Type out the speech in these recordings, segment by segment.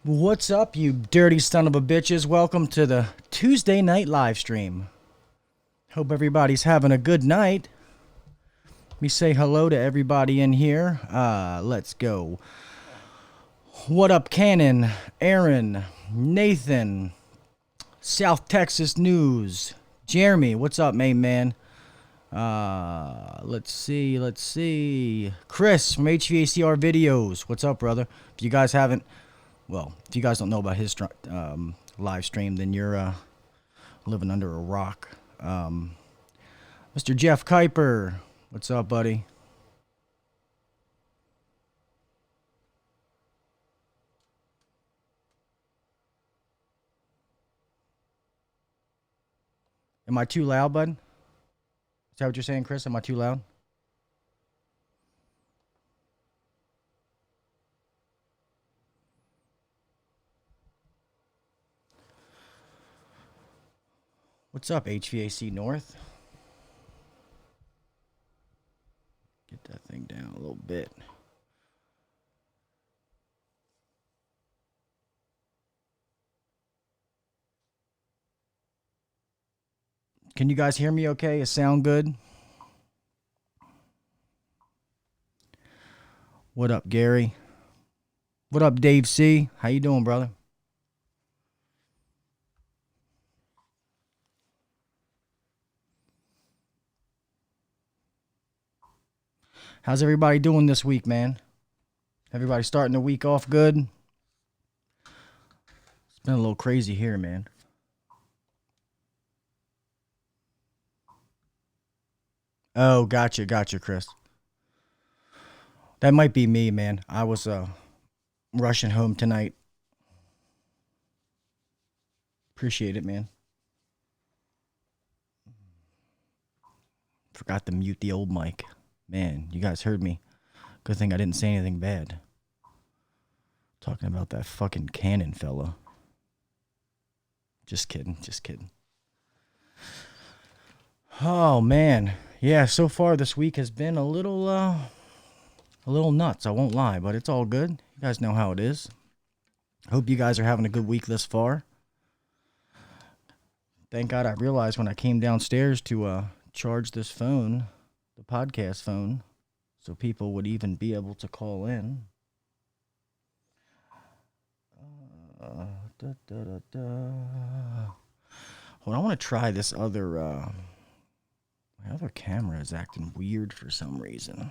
What's up, you dirty son of a bitches? Welcome to the Tuesday night live stream. Hope everybody's having a good night. Let me say hello to everybody in here. Let's go. What up, Cannon, Aaron, Nathan, South Texas News, Jeremy? What's up, main man? Let's see. Chris from HVACR Videos. What's up, brother? If you guys haven't, well, if you guys don't know about his live stream, then you're living under a rock. Mr. Jeff Kuiper, what's up, buddy? Am I too loud, bud? Is that what you're saying, Chris? Am I too loud? What's up, HVAC North? Get that thing down a little bit. Can you guys hear me okay? Is sound good? What up, Gary? What up, Dave C? How you doing, brother? How's everybody doing this week, man? Everybody starting the week off good? It's been a little crazy here, man. Oh, gotcha, Chris. That might be me, man. I was rushing home tonight. Appreciate it, man. Forgot to mute the old mic. Man, you guys heard me. Good thing I didn't say anything bad. Talking about that fucking Cannon fella. Just kidding. Oh, man. Yeah, so far this week has been a little nuts, I won't lie, but it's all good. You guys know how it is. Hope you guys are having a good week this far. Thank God I realized when I came downstairs to charge this phone, the podcast phone, so people would even be able to call in. Hold on, I want to try this other. My other camera is acting weird for some reason.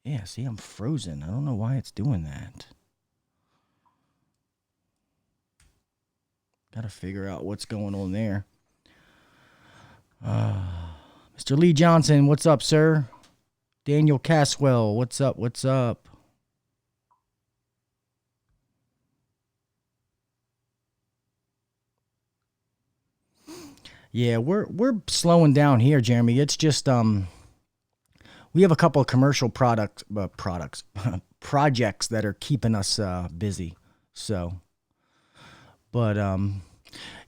Yeah, see, I'm frozen. I don't know why it's doing that. Gotta figure out what's going on there. Mr. Lee Johnson, what's up, sir? Daniel Caswell, what's up? Yeah, we're slowing down here, Jeremy. It's just we have a couple of commercial projects that are keeping us busy. So, but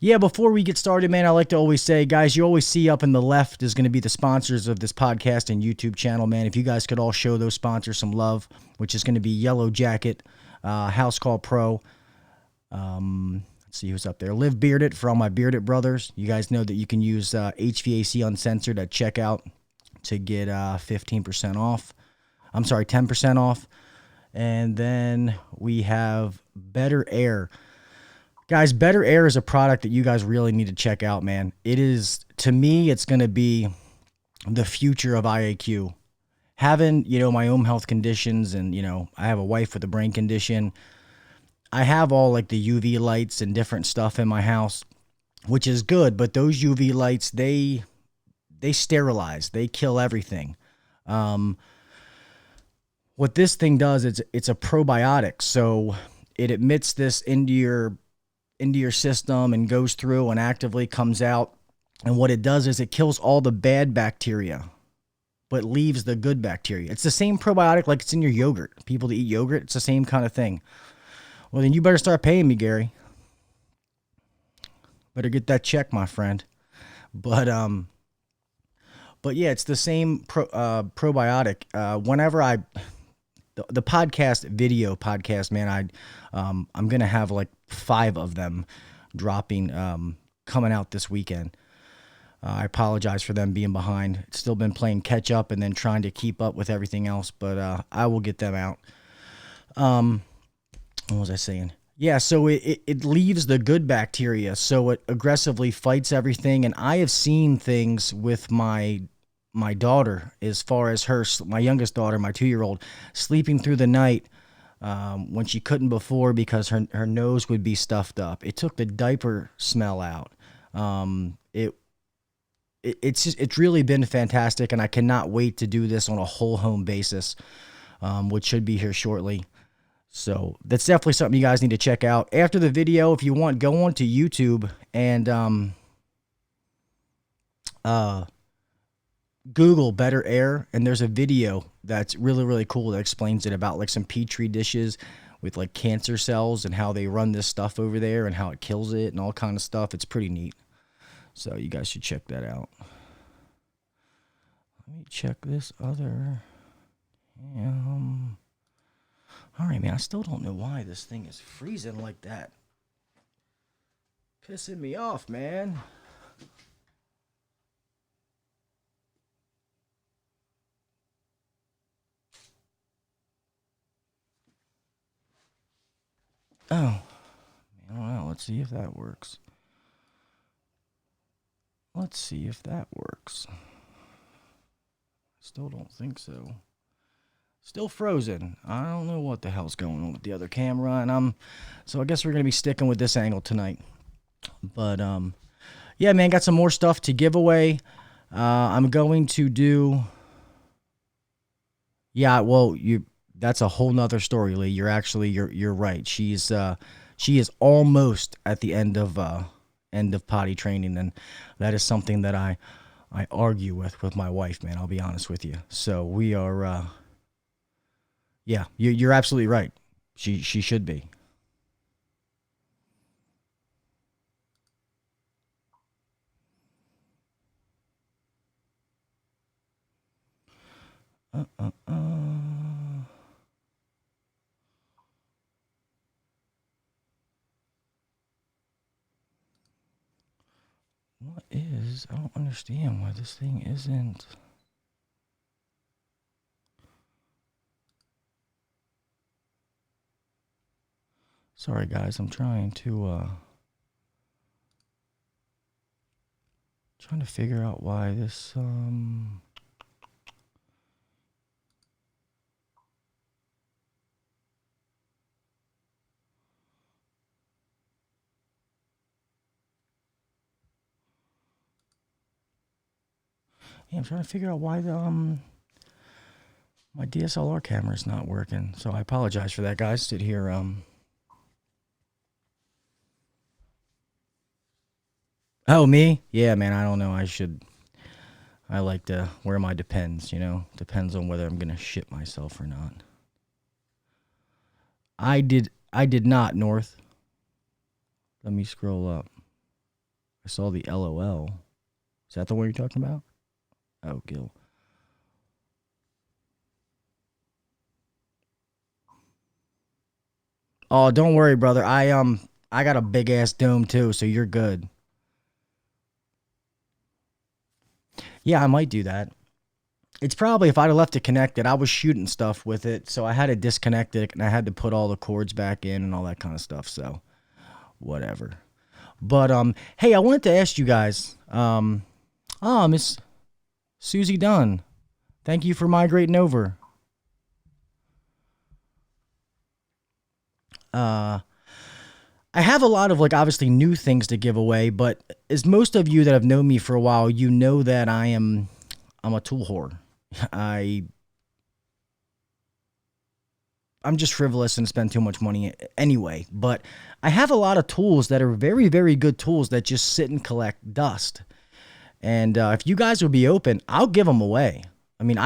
yeah, before we get started, man, I like to always say, guys, you always see up in the left is going to be the sponsors of this podcast and YouTube channel, man. If you guys could all show those sponsors some love, which is going to be Yellow Jacket, House Call Pro. Let's see who's up there. Live Bearded for all my bearded brothers. You guys know that you can use HVAC Uncensored at checkout to get 15% off. I'm sorry, 10% off. And then we have Better Air. Guys, Better Air is a product that you guys really need to check out, man. It is, to me, it's going to be the future of IAQ. Having, my own health conditions and, I have a wife with a brain condition. I have all like the UV lights and different stuff in my house, which is good, but those UV lights, they sterilize, they kill everything. What this thing does, it's a probiotic, so it emits this into your system and goes through and actively comes out. And what it does is it kills all the bad bacteria, but leaves the good bacteria. It's the same probiotic like it's in your yogurt. People that eat yogurt, it's the same kind of thing. Well, then you better start paying me, Gary. Better get that check, my friend. But yeah, it's the same probiotic. Whenever I the podcast video podcast, man. I'm gonna have like 5 of them dropping, coming out this weekend. I apologize for them being behind. It's still been playing catch up and then trying to keep up with everything else, but I will get them out. What was I saying? Yeah, so it leaves the good bacteria, so it aggressively fights everything. And I have seen things with my daughter, as far as my youngest daughter, my 2-year-old, sleeping through the night when she couldn't before because her nose would be stuffed up. It took the diaper smell out. It's really been fantastic, and I cannot wait to do this on a whole home basis, which should be here shortly. So that's definitely something you guys need to check out. After the video, if you want, go on to YouTube and Google Better Air, and there's a video that's really, really cool that explains it, about like some Petri dishes with like cancer cells and how they run this stuff over there and how it kills it and all kind of stuff. It's pretty neat. So you guys should check that out. Let me check this other. All right, man. I still don't know why this thing is freezing like that. Pissing me off, man. Oh, I don't know. Let's see if that works. Still don't think so. Still frozen. I don't know what the hell's going on with the other camera, and so I guess we're gonna be sticking with this angle tonight. But yeah, man, got some more stuff to give away. I'm going to do. Yeah, well, that's a whole nother story, Lee. You're right. She is almost at the end of potty training, and that is something that I argue with my wife, man. I'll be honest with you. So we are. Yeah, you're absolutely right. She should be. What is? I don't understand why this thing isn't. Sorry, guys. I'm trying to figure out why this Yeah, I'm trying to figure out why my DSLR camera is not working. So I apologize for that, guys. Sit here Oh, me? Yeah, man, I don't know. I like to wear my Depends, Depends on whether I'm going to shit myself or not. I did not, North. Let me scroll up. I saw the LOL. Is that the one you're talking about? Oh, Gil. Oh, don't worry, brother. I got a big ass dome too, so you're good. Yeah, I might do that. It's probably, if I'd have left it connected, I was shooting stuff with it, so I had to disconnect it and I had to put all the cords back in and all that kind of stuff. So, whatever. But hey, I wanted to ask you guys. Miss Susie Dunn, thank you for migrating over. I have a lot of, like, obviously new things to give away, but as most of you that have known me for a while, you know that I'm a tool whore. I'm just frivolous and spend too much money anyway, but I have a lot of tools that are very, very good tools that just sit and collect dust. And if you guys would be open, I'll give them away. I mean,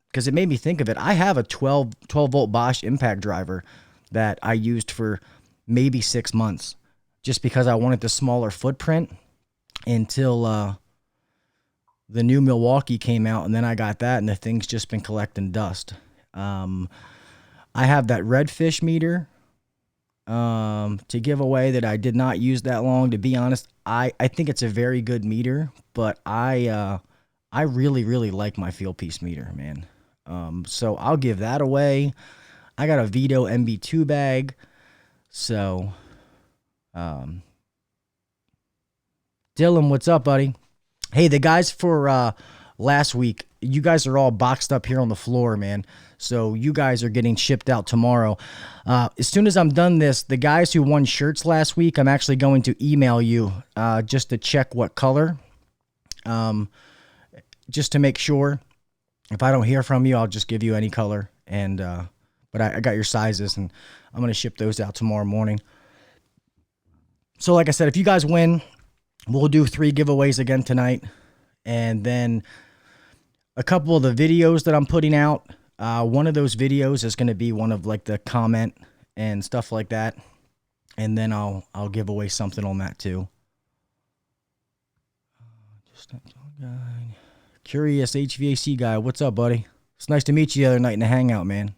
because it made me think of it, I have a 12 volt Bosch impact driver that I used for maybe 6 months just because I wanted the smaller footprint until the new Milwaukee came out, and then I got that, and the thing's just been collecting dust. I have that redfish meter to give away that I did not use that long. To be honest, I think it's a very good meter, but I really, really like my field piece meter, man. So I'll give that away. I got a Vito MB2 bag. So, Dylan, what's up, buddy? Hey, the guys for last week, you guys are all boxed up here on the floor, man. So you guys are getting shipped out tomorrow. As soon as I'm done this, the guys who won shirts last week, I'm actually going to email you just to check what color, just to make sure. If I don't hear from you, I'll just give you any color. And but I got your sizes, and I'm going to ship those out tomorrow morning. So like I said, if you guys win, we'll do 3 giveaways again tonight. And then a couple of the videos that I'm putting out, one of those videos is going to be one of like the comment and stuff like that. And then I'll give away something on that too. Just that guy. Curious HVAC guy, what's up, buddy? It's nice to meet you the other night in the hangout, man.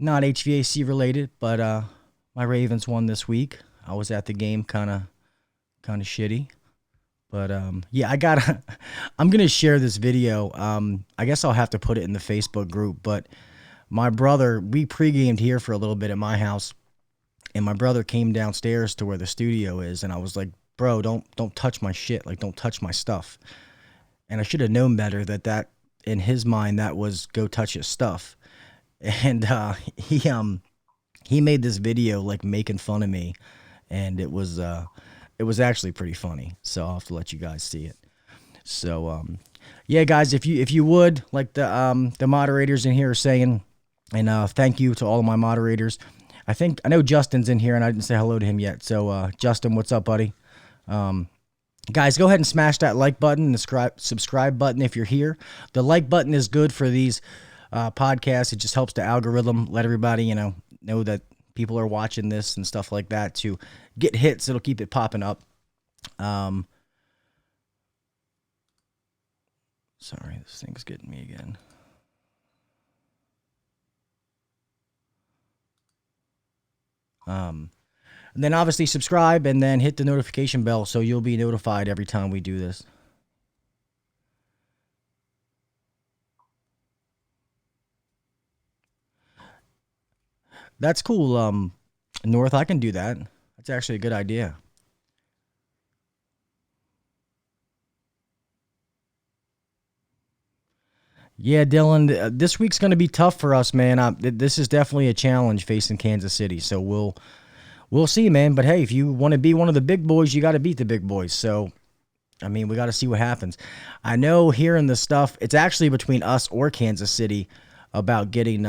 Not HVAC related, but my Ravens won this week. I was at the game, kind of shitty, but yeah, I'm gonna share this video. I guess I'll have to put it in the Facebook group. But my brother, we pre-gamed here for a little bit at my house, and my brother came downstairs to where the studio is, and I was like, "Bro, don't touch my shit. Like, don't touch my stuff." And I should have known better that in his mind that was go touch his stuff. And he made this video like making fun of me, and it was actually pretty funny. So I'll have to let you guys see it. So yeah, guys, if you would, like the moderators in here are saying, and thank you to all of my moderators. I know Justin's in here, and I didn't say hello to him yet. So Justin, what's up, buddy? Guys, go ahead and smash that like button and the subscribe button if you're here. The like button is good for these podcasts. It just helps the algorithm let everybody know that people are watching this and stuff like that. To get hits, it'll keep it popping up. Sorry, this thing's getting me again. And then obviously subscribe, and then hit the notification bell so you'll be notified every time we do this. That's cool, North. I can do that. That's actually a good idea. Yeah, Dylan, this week's going to be tough for us, man. This is definitely a challenge facing Kansas City. So we'll see, man. But hey, if you want to be one of the big boys, you got to beat the big boys. So, I mean, we got to see what happens. I know hearing the stuff, it's actually between us or Kansas City about getting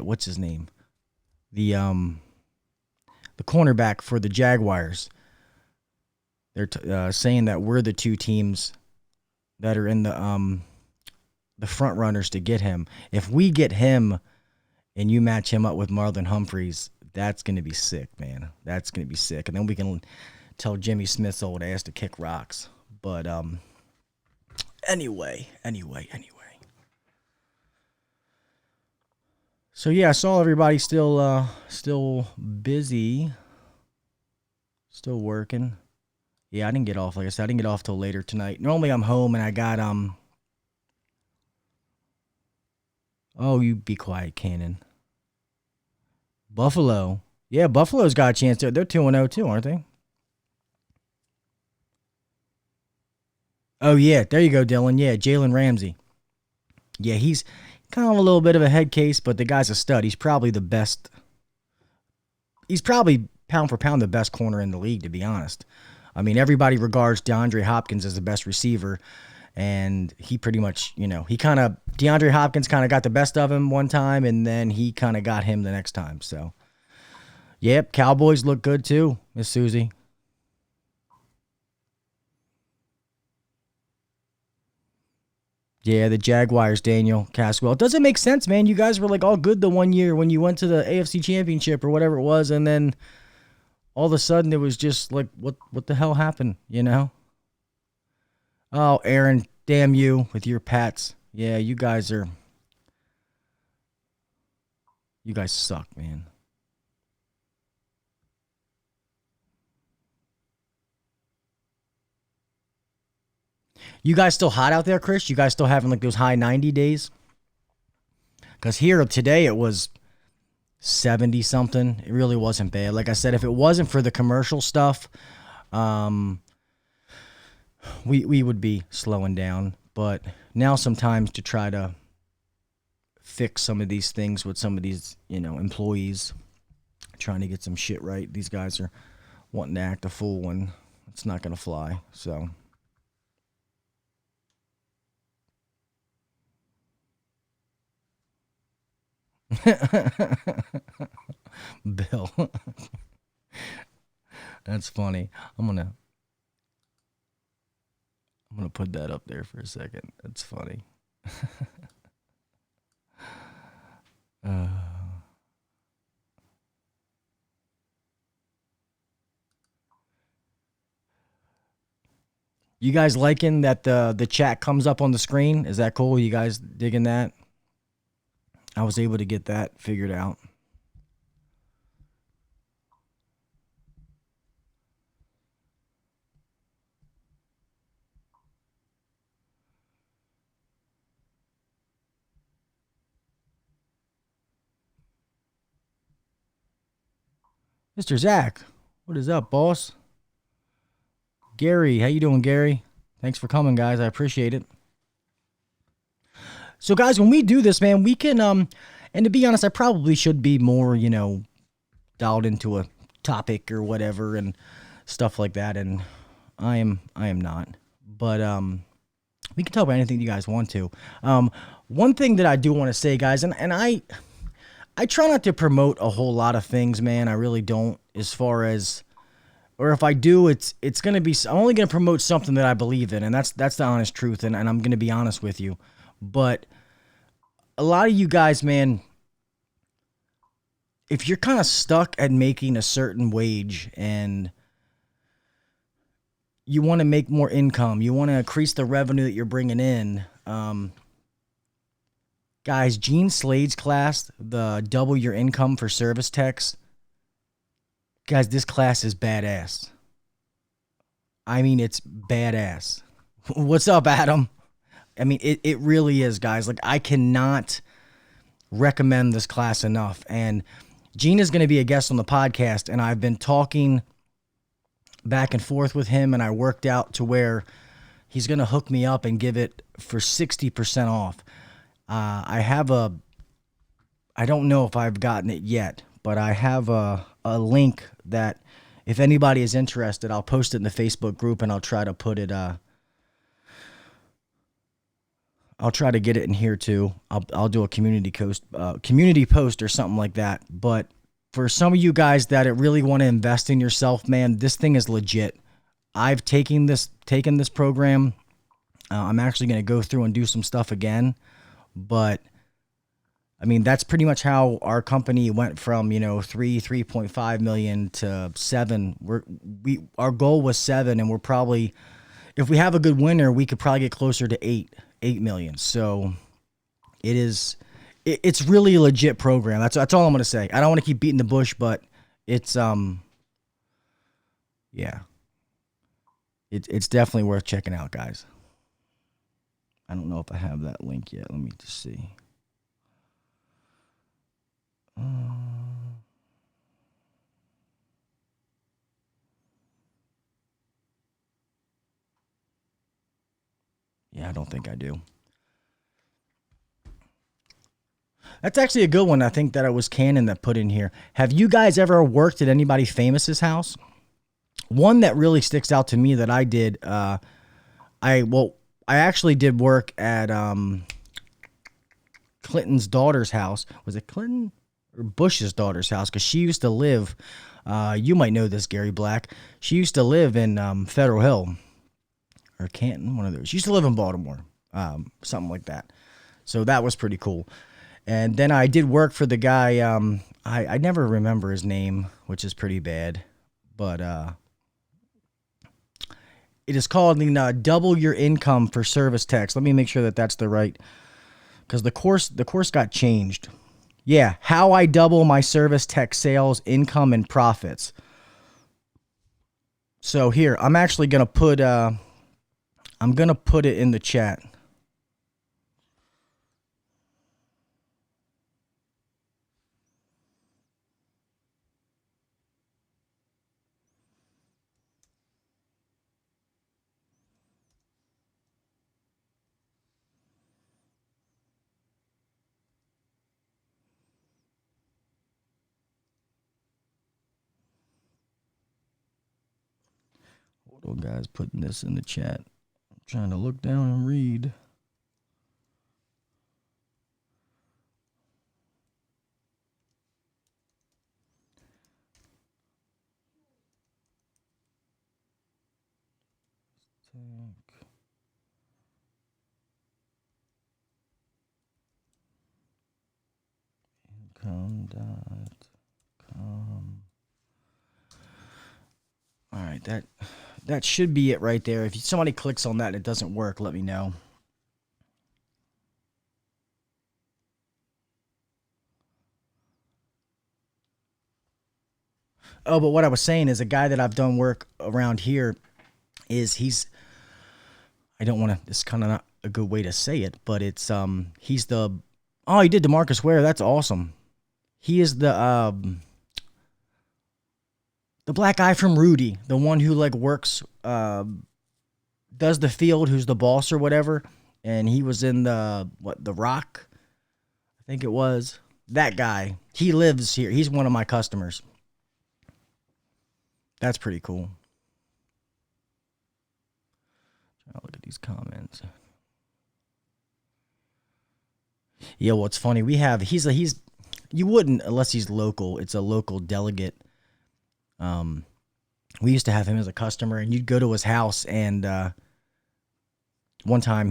what's his name? The cornerback for the Jaguars. They're saying that we're the 2 teams that are in the front runners to get him. If we get him and you match him up with Marlon Humphreys, that's going to be sick, man. That's going to be sick. And then we can tell Jimmy Smith's old ass to kick rocks. But anyway. So yeah, I saw everybody still busy, still working. Yeah, I didn't get off. Like I said, I didn't get off till later tonight. Normally I'm home and I got Oh, you be quiet, Cannon. Buffalo. Yeah, Buffalo's got a chance. They're 2-0 too, aren't they? Oh yeah, there you go, Dylan. Yeah, Jalen Ramsey. Yeah, he's kind of a little bit of a head case, but the guy's a stud. He's probably the best. He's probably pound for pound the best corner in the league, to be honest. I mean, everybody regards DeAndre Hopkins as the best receiver, and he pretty much, DeAndre Hopkins kind of got the best of him one time, and then he kind of got him the next time. So, yep, Cowboys look good too, Miss Susie. Yeah, the Jaguars, Daniel Caswell. It doesn't make sense, man. You guys were like all good the one year when you went to the AFC Championship or whatever it was, and then all of a sudden it was just like, what the hell happened, Oh, Aaron Damn you with your pets. Yeah, you guys suck, man. You guys still hot out there, Chris? You guys still having like those high 90 days? Because here today it was 70 something. It really wasn't bad. Like I said, if it wasn't for the commercial stuff, um, we would be slowing down. But now sometimes to try to fix some of these things with some of these, employees trying to get some shit right. These guys are wanting to act a fool when it's not going to fly. So, Bill, that's funny. I'm gonna put that up there for a second. That's funny. uh, you guys liking that the chat comes up on the screen? Is that cool? You guys digging that? I was able to get that figured out. Mr. Zach, what is up, boss? Gary, how you doing, Gary? Thanks for coming, guys. I appreciate it. So, guys, when we do this, man, we can and to be honest, I probably should be more, dialed into a topic or whatever and stuff like that, and I am not. But we can talk about anything you guys want to. One thing that I do want to say, guys, and I try not to promote a whole lot of things, man. I really don't. As far as, or if I do, it's gonna be. I'm only gonna promote something that I believe in, and that's the honest truth. And I'm gonna be honest with you. But a lot of you guys, man, if you're kind of stuck at making a certain wage and you want to make more income, you want to increase the revenue that you're bringing in, guys, Gene Slade's class, the Double Your Income for Service Techs, guys, this class is badass. I mean, it's badass. What's up, Adam? I mean, it really is, guys. Like, I cannot recommend this class enough. And Gene is going to be a guest on the podcast, and I've been talking back and forth with him, and I worked out to where he's going to hook me up and give it for 60% off. I don't know if I've gotten it yet, but I have a link that if anybody is interested, I'll post it in the Facebook group, and I'll try to put it, I'll try to get it in here too. I'll do a community post or something like that. But for some of you guys that really want to invest in yourself, man, this thing is legit. I've taken this program. I'm actually going to go through and do some stuff again. But I mean, that's pretty much how our company went from 3.5 million to 7. Our goal was 7, and we're probably, if we have a good winner, we could probably get closer to 8 million. So it's really a legit program. That's all I'm going to say. I don't want to keep beating the bush, but it's yeah. It's definitely worth checking out, guys. I don't know if I have that link yet. Let me just see. Yeah, I don't think I do. That's actually a good one. I think that it was Cannon that put in here. Have you guys ever worked at anybody famous's house? One that really sticks out to me that I did, I actually did work at Clinton's daughter's house. Was it Clinton or Bush's daughter's house? Because she used to live, you might know this, Gary Black. She used to live in Federal Hill or Canton, one of those. She used to live in Baltimore, something like that. So that was pretty cool. And then I did work for the guy, I never remember his name, which is pretty bad. But It is called double your income for service techs. Let me make sure that that's the right, because the course got changed. Yeah, how I double my service tech sales, income, and profits. So here, I'm actually gonna put it in the chat. Hold on, guys, putting this in the chat. I'm trying to look down and read. Income.com. All right, that should be it right there. If somebody clicks on that and it doesn't work, let me know. Oh, but what I was saying is a guy that I've done work around here is I don't want to, this is kind of not a good way to say it, but it's he did DeMarcus Ware. That's awesome. He is the black guy from Rudy, the one who like works does the field, who's the boss or whatever, and he was in the Rock, I think it was. That guy. He lives here. He's one of my customers. That's pretty cool. I'll look at these comments. Yeah, well, it's funny. He's you wouldn't unless he's local. It's a local delegate. We used to have him as a customer, and you'd go to his house, and one time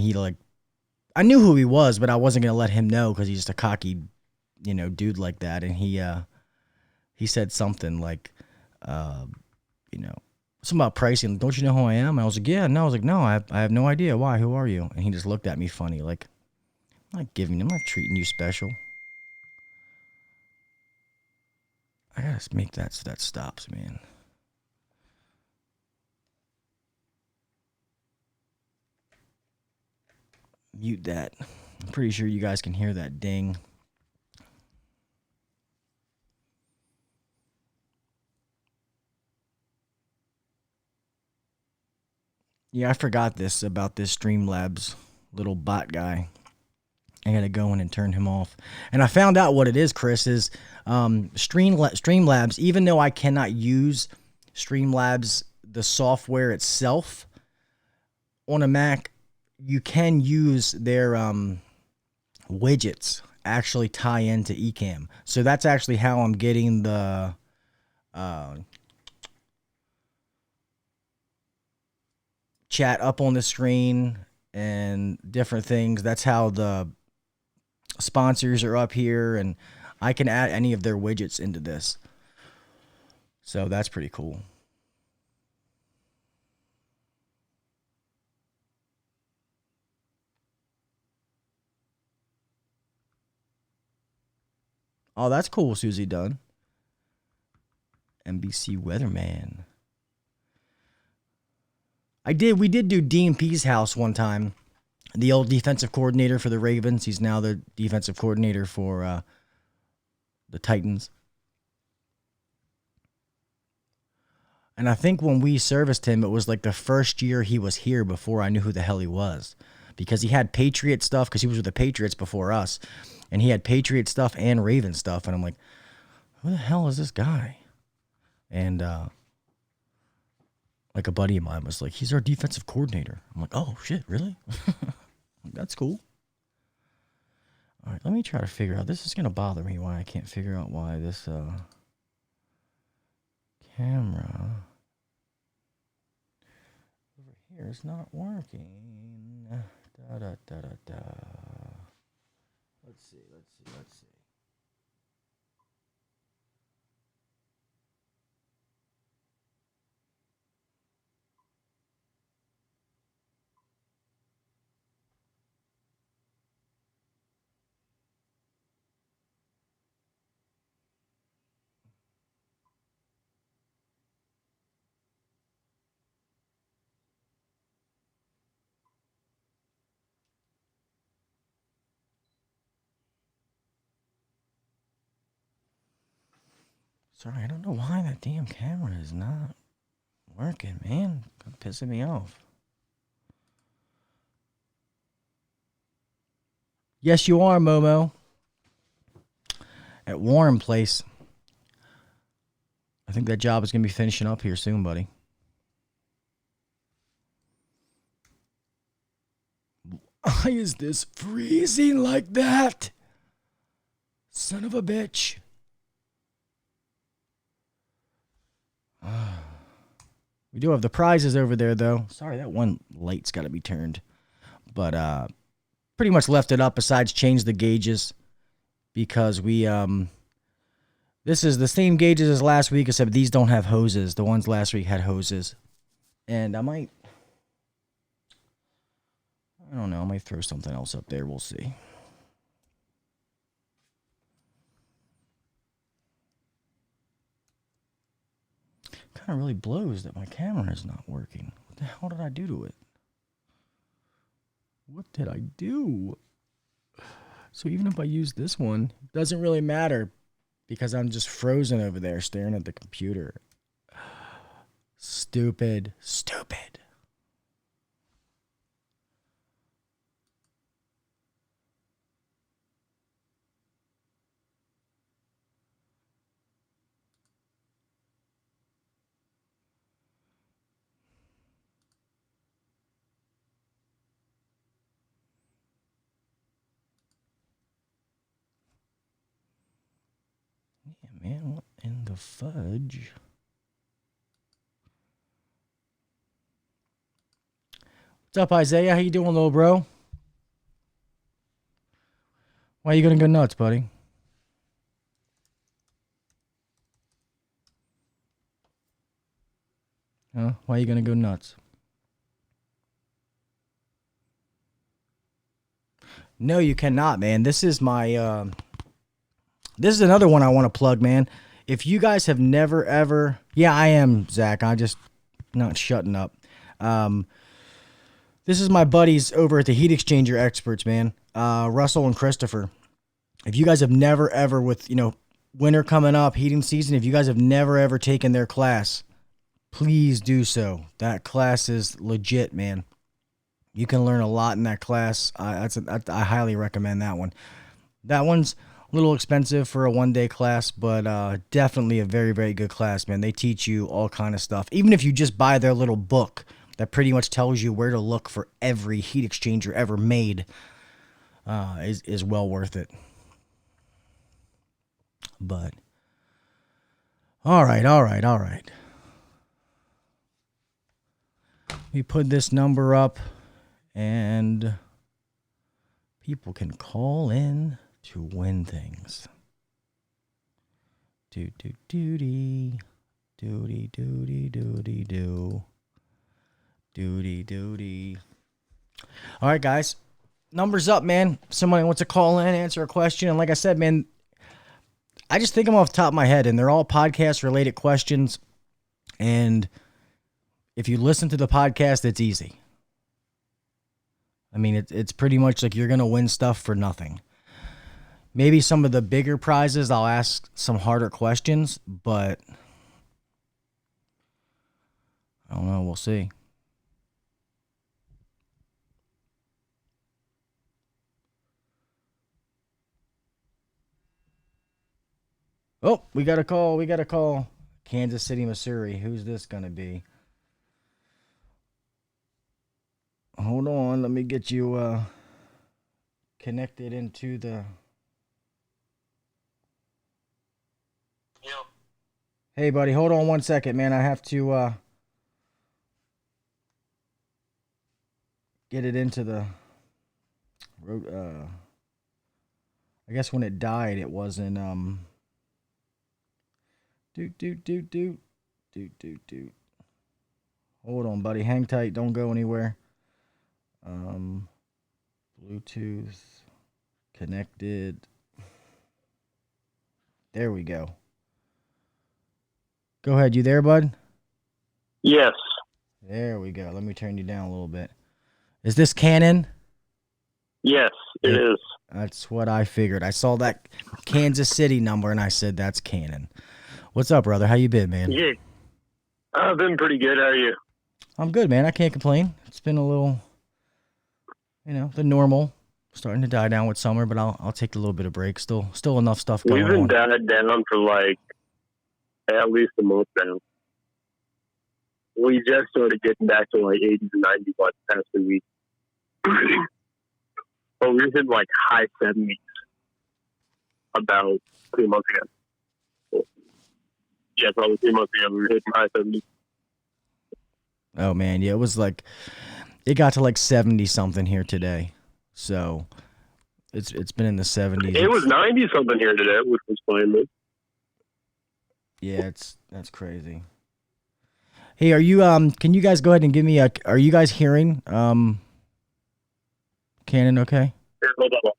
I knew who he was, but I wasn't gonna let him know because he's just a cocky, dude like that. And he said something like, something about pricing. Don't you know who I am? And I was like, yeah. No, I was like, no, I have no idea. Why? Who are you? And he just looked at me funny, like, I'm not treating you special. I gotta make that so that stops, man. Mute that. I'm pretty sure you guys can hear that ding. Yeah, I forgot this about this Streamlabs little bot guy. I gotta go in and turn him off. And I found out what it is, Chris, is Streamlabs, even though I cannot use Streamlabs, the software itself, on a Mac, you can use their widgets actually tie into Ecamm. So that's actually how I'm getting the chat up on the screen and different things. That's how the sponsors are up here, and I can add any of their widgets into this. So that's pretty cool. Oh, that's cool, Susie Dunn. NBC Weatherman. We did do DMP's house one time. The old defensive coordinator for the Ravens. He's now the defensive coordinator for the Titans. And I think when we serviced him, it was like the first year he was here before I knew who the hell he was. Because he had Patriot stuff, because he was with the Patriots before us. And he had Patriot stuff and Raven stuff. And I'm like, who the hell is this guy? And like a buddy of mine was like, he's our defensive coordinator. I'm like, oh, shit, really? That's cool. All right, let me try to figure out. This is going to bother me why I can't figure out why this camera over here is not working. Let's see. Sorry, I don't know why that damn camera is not working, man. It's pissing me off. Yes, you are, Momo. At Warren Place. I think that job is going to be finishing up here soon, buddy. Why is this freezing like that? Son of a bitch. We do have the prizes over there, though. Sorry, that one light's got to be turned. But pretty much left it up besides change the gauges. Because we, this is the same gauges as last week, except these don't have hoses. The ones last week had hoses. And I don't know, I might throw something else up there. We'll see. Kind of really blows that my camera is not working. What the hell did I do to it? What did I do? So even if I use this one, it doesn't really matter because I'm just frozen over there staring at the computer. Stupid. Stupid. Yeah, man, what in the fudge? What's up, Isaiah? How you doing, little bro? Why are you gonna go nuts, buddy? Huh? Why are you gonna go nuts? No, you cannot, man. This is my this is another one I want to plug, man. If you guys have never ever, yeah, I am, Zach. I just not shutting up. This is my buddies over at the Heat Exchanger Experts, man. Russell and Christopher. If you guys have never ever, with winter coming up, heating season, if you guys have never ever taken their class, please do so. That class is legit, man. You can learn a lot in that class. I highly recommend that one. That one's a little expensive for a one-day class, but definitely a very, very good class, man. They teach you all kind of stuff. Even if you just buy their little book that pretty much tells you where to look for every heat exchanger ever made, is well worth it. But all right. Let me put this number up, and people can call in to win things. Doody. All right, guys. Numbers up, man. Somebody wants to call in, answer a question. And like I said, man, I just think them off the top of my head, and they're all podcast-related questions. And if you listen to the podcast, it's easy. I mean, it's pretty much like you're going to win stuff for nothing. Maybe some of the bigger prizes, I'll ask some harder questions, but I don't know. We'll see. Oh, we got a call. Kansas City, Missouri. Who's this going to be? Hold on. Let me get you connected into the... Yep. Hey, buddy. Hold on one second, man. I have to get it into the... I guess when it died, it wasn't... Hold on, buddy. Hang tight. Don't go anywhere. Bluetooth connected. There we go. Go ahead. You there, bud? Yes. There we go. Let me turn you down a little bit. Is this Canon? Yes, it is. That's what I figured. I saw that Kansas City number and I said, that's Canon. What's up, brother? How you been, man? Yeah. I've been pretty good. How are you? I'm good, man. I can't complain. It's been a little, the normal, starting to die down with summer, but I'll take a little bit of break. Still enough stuff going We've been on. died down for like at least a month now. We just started getting back to like 80 to 90 watts past the week. But we hit like high 70s about 2 months ago. Yeah, probably 2 months ago we were hitting high 70s. Oh man, yeah, it got to like 70 something here today. So it's been in the 70s. It was 90 something here today, which was fine. But yeah, that's crazy. Hey, are you can you guys go ahead and give me are you guys hearing Cannon okay? here, hold on.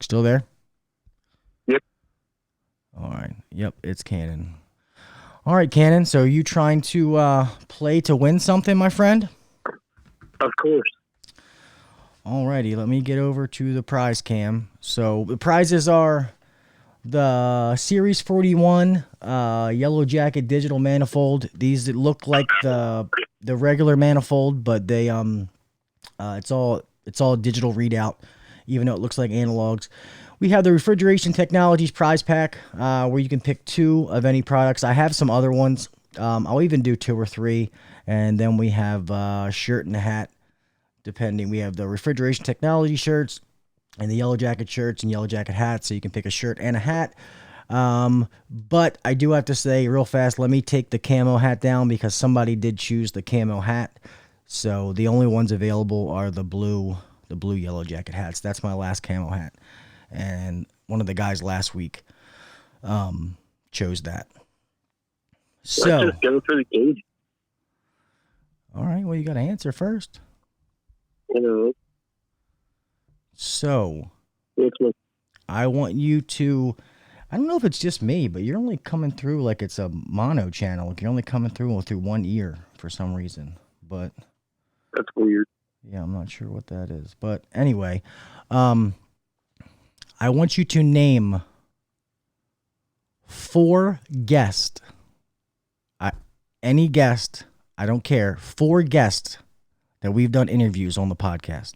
Still there? Yep. All right. Yep, it's Cannon. All right, Cannon. So are you trying to play to win something, my friend? Of course. Alrighty, let me get over to the prize cam. So the prizes are the Series 41 Yellow Jacket digital manifold. These look like the regular manifold, but they it's all digital readout, even though it looks like analogs. We have the Refrigeration Technologies prize pack, where you can pick 2 of any products. I have some other ones. I'll even do 2 or 3, and then we have a shirt and a hat. Depending, we have the Refrigeration Technology shirts and the Yellow Jacket shirts and Yellow Jacket hats, so you can pick a shirt and a hat. But I do have to say real fast, let me take the camo hat down because somebody did choose the camo hat. So the only ones available are the blue Yellow Jacket hats. That's my last camo hat. And one of the guys last week chose that. So Let's just go for the gauge. All right, well, you got to answer first. You know, So it's like, I want you to, I don't know if it's just me, but you're only coming through like it's a mono channel. Like you're only coming through one ear for some reason. But that's weird. yeah, I'm not sure what that is. But anyway, I want you to name 4 guests. Any guest, I don't care. 4 guests that we've done interviews on the podcast.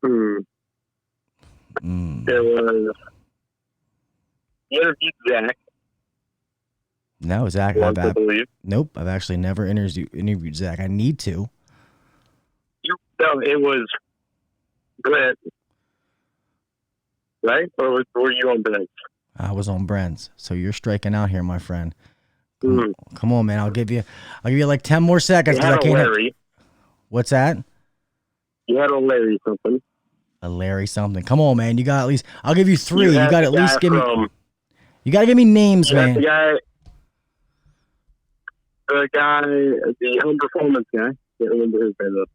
There was you interviewed Zach. No, Zach. Once, I believe. Nope, I've actually never interviewed Zach. I need to. No, it was Brent, right? Or were you on Brent? I was on Brent's, so you're striking out here, my friend. Come on, man. I'll give you like 10 more seconds. You had a Larry. What's that? You had a Larry something. A Larry something. Come on, man. You got at least. I'll give you 3. You got to at least give me. You got to give me names, man. The guy, the home performance guy. Can't remember his name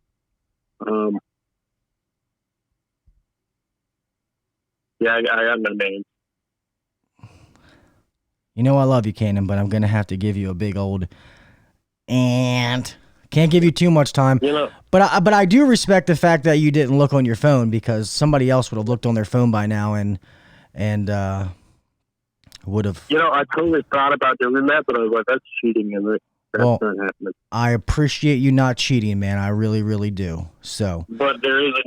though. Yeah, I got no names. You know I love you, Cannon, but I'm gonna have to give you a big old and can't give you too much time. You know, but I do respect the fact that you didn't look on your phone because somebody else would have looked on their phone by now and would have. You know, I totally thought about doing that, but I was like, that's cheating, and that's not happening. I appreciate you not cheating, man. I really, really do. So. But there is a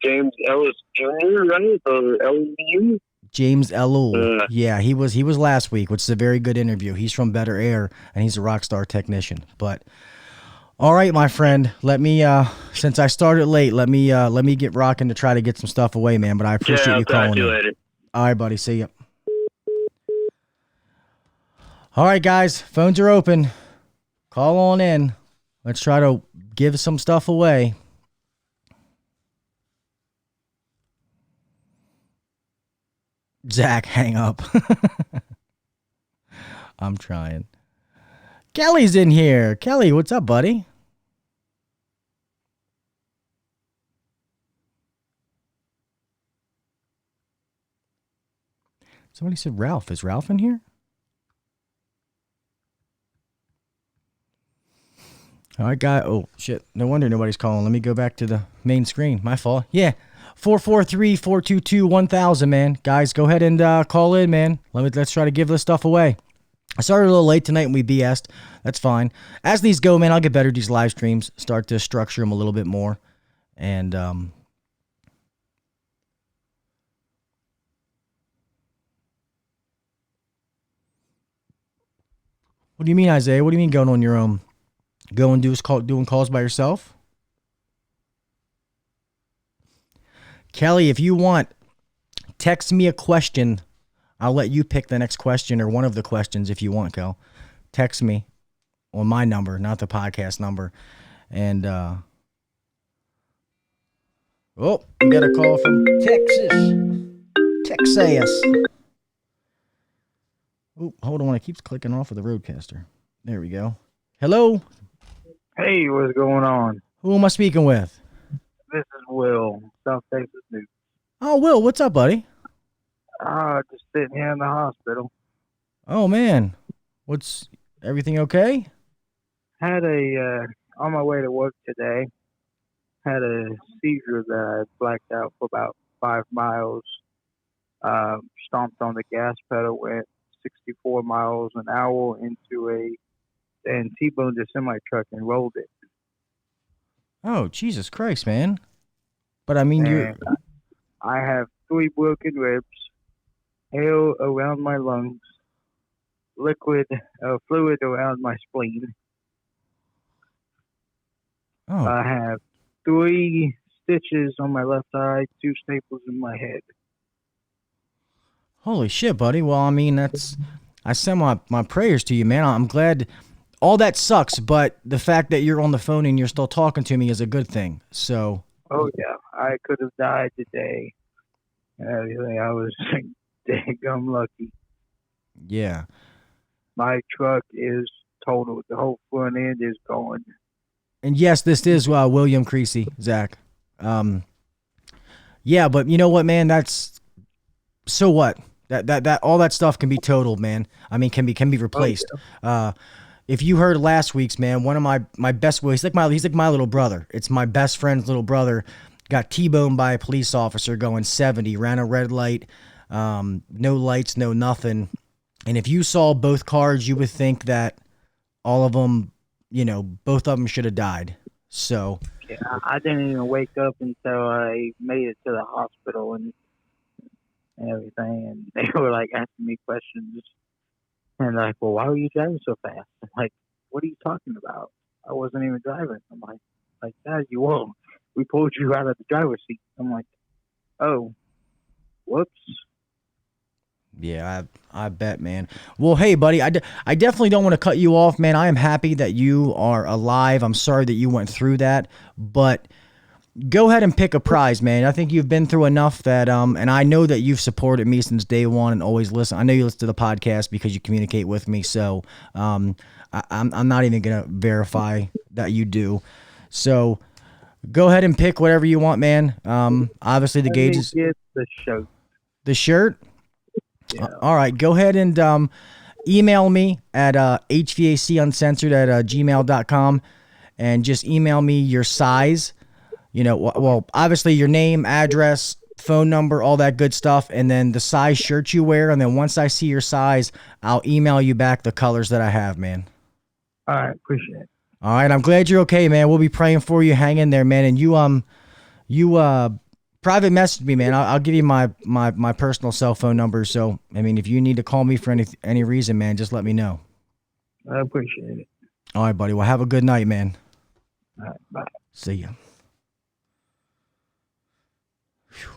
James Ellis Jr., right? Or LU? James Elul. Yeah, he was last week, which is a very good interview. He's from Better Air, and he's a rock star technician. But all right, my friend, let me since I started late, let me get rocking to try to get some stuff away, man. But I appreciate you calling. You later. All right, buddy. See ya. All right, guys, phones are open. Call on in. Let's try to give some stuff away. Zach, hang up. I'm trying. Kelly's in here. Kelly, what's up, buddy? Somebody said Ralph. Is Ralph in here? All right, guy. Oh, shit. No wonder nobody's calling. Let me go back to the main screen. My fault. Yeah. 443-422-1000, man. Guys, go ahead and call in, man. Let's try to give this stuff away. I started a little late tonight and we BS'd. That's fine. As these go, man, I'll get better at these live streams. Start to structure them a little bit more. And, what do you mean, Isaiah? What do you mean going on your own? Go and doing calls by yourself? Kelly, if you want, text me a question. I'll let you pick the next question or one of the questions if you want, Kel. Text me on my number, not the podcast number. And, oh, we got a call from Texas. Texas. Oh, hold on. It keeps clicking off of the Roadcaster. There we go. Hello? Hey, what's going on? Who am I speaking with? This is Will, South Texas News. Oh, Will, what's up, buddy? Just sitting here in the hospital. Oh, man. What's everything okay? Had on my way to work today, had a seizure that I blacked out for about 5 miles. Stomped on the gas pedal, went 64 miles an hour and T-boned a semi-truck and rolled it. Oh, Jesus Christ, man. But I mean, I have 3 broken ribs, hair around my lungs, fluid around my spleen. Oh. I have 3 stitches on my left eye, 2 staples in my head. Holy shit, buddy. Well, I mean, I send my prayers to you, man. I'm glad. All that sucks, but the fact that you're on the phone and you're still talking to me is a good thing. So. Oh, yeah. I could have died today. I was daggum lucky. Yeah. My truck is totaled. The whole front end is gone. And yes, this is William Creasy, Zach. Yeah, but you know what, man? That's so what? That all that stuff can be totaled, man. I mean, can be replaced. Oh, yeah. If you heard last week's, man, one of my best, he's like my little brother. It's my best friend's little brother. Got T-boned by a police officer going 70, ran a red light, no lights, no nothing. And if you saw both cars, you would think that all of them, both of them should have died. So yeah, I didn't even wake up until I made it to the hospital and everything. And they were like asking me questions. And they're like, well, why were you driving so fast? I'm like, what are you talking about? I wasn't even driving. I'm like, Dad, you won't. We pulled you out of the driver's seat. I'm like, oh, whoops. Yeah, I bet, man. Well, hey, buddy, I definitely don't want to cut you off, man. I am happy that you are alive. I'm sorry that you went through that, but go ahead and pick a prize, man. I think you've been through enough that, and I know that you've supported me since day one and always listen. I know you listen to the podcast because you communicate with me, so I'm not even gonna verify that you do. So go ahead and pick whatever you want, man. Obviously the gauges. Get the shirt. The shirt. Yeah. All right, go ahead and email me at hvacuncensored@gmail.com and just email me your size. Well, obviously your name, address, phone number, all that good stuff, and then the size shirt you wear. And then once I see your size, I'll email you back the colors that I have, man. All right, appreciate it. All right, I'm glad you're okay, man. We'll be praying for you. Hang in there, man. And you private message me, man. I'll give you my personal cell phone number. So, I mean, if you need to call me for any reason, man, just let me know. I appreciate it. All right, buddy. Well, have a good night, man. All right, bye. See ya.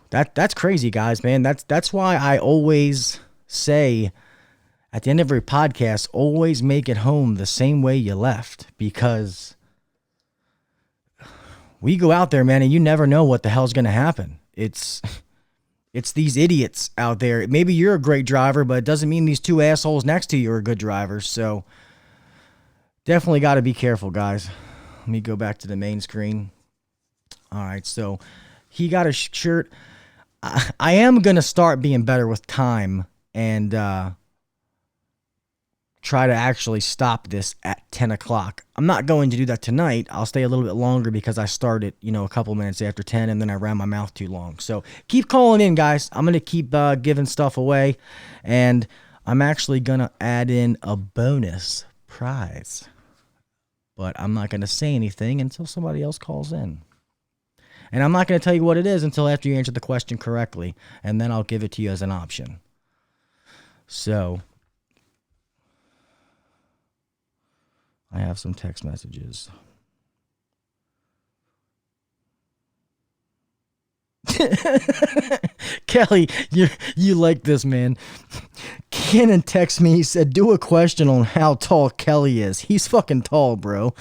That's crazy, guys, man. That's why I always say at the end of every podcast, always make it home the same way you left, because we go out there, man, and you never know what the hell's going to happen. It's these idiots out there. Maybe you're a great driver, but it doesn't mean these 2 assholes next to you are good drivers. So definitely got to be careful, guys. Let me go back to the main screen. All right, so he got a shirt. I am going to start being better with time and try to actually stop this at 10 o'clock. I'm not going to do that tonight. I'll stay a little bit longer because I started, a couple minutes after 10, and then I ran my mouth too long. So keep calling in, guys. I'm going to keep giving stuff away, and I'm actually going to add in a bonus prize. But I'm not going to say anything until somebody else calls in. And I'm not going to tell you what it is until after you answer the question correctly, and then I'll give it to you as an option. So I have some text messages. Kelly, you like this, man. Cannon texted me. He said, do a question on how tall Kelly is. He's fucking tall, bro.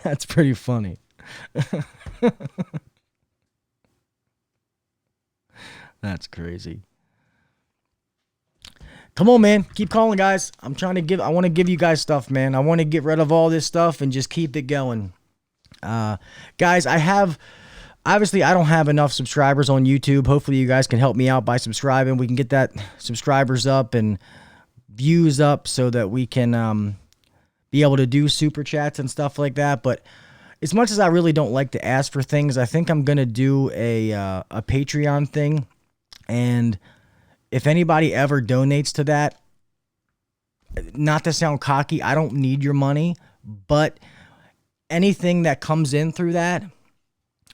That's pretty funny. That's crazy. Come on, man. Keep calling, guys. I want to give you guys stuff, man. I want to get rid of all this stuff and just keep it going. Guys, obviously, I don't have enough subscribers on YouTube. Hopefully, you guys can help me out by subscribing. We can get that subscribers up and views up so that we can be able to do super chats and stuff like that. But as much as I really don't like to ask for things, I think I'm going to do a Patreon thing. And if anybody ever donates to that, not to sound cocky, I don't need your money, but anything that comes in through that,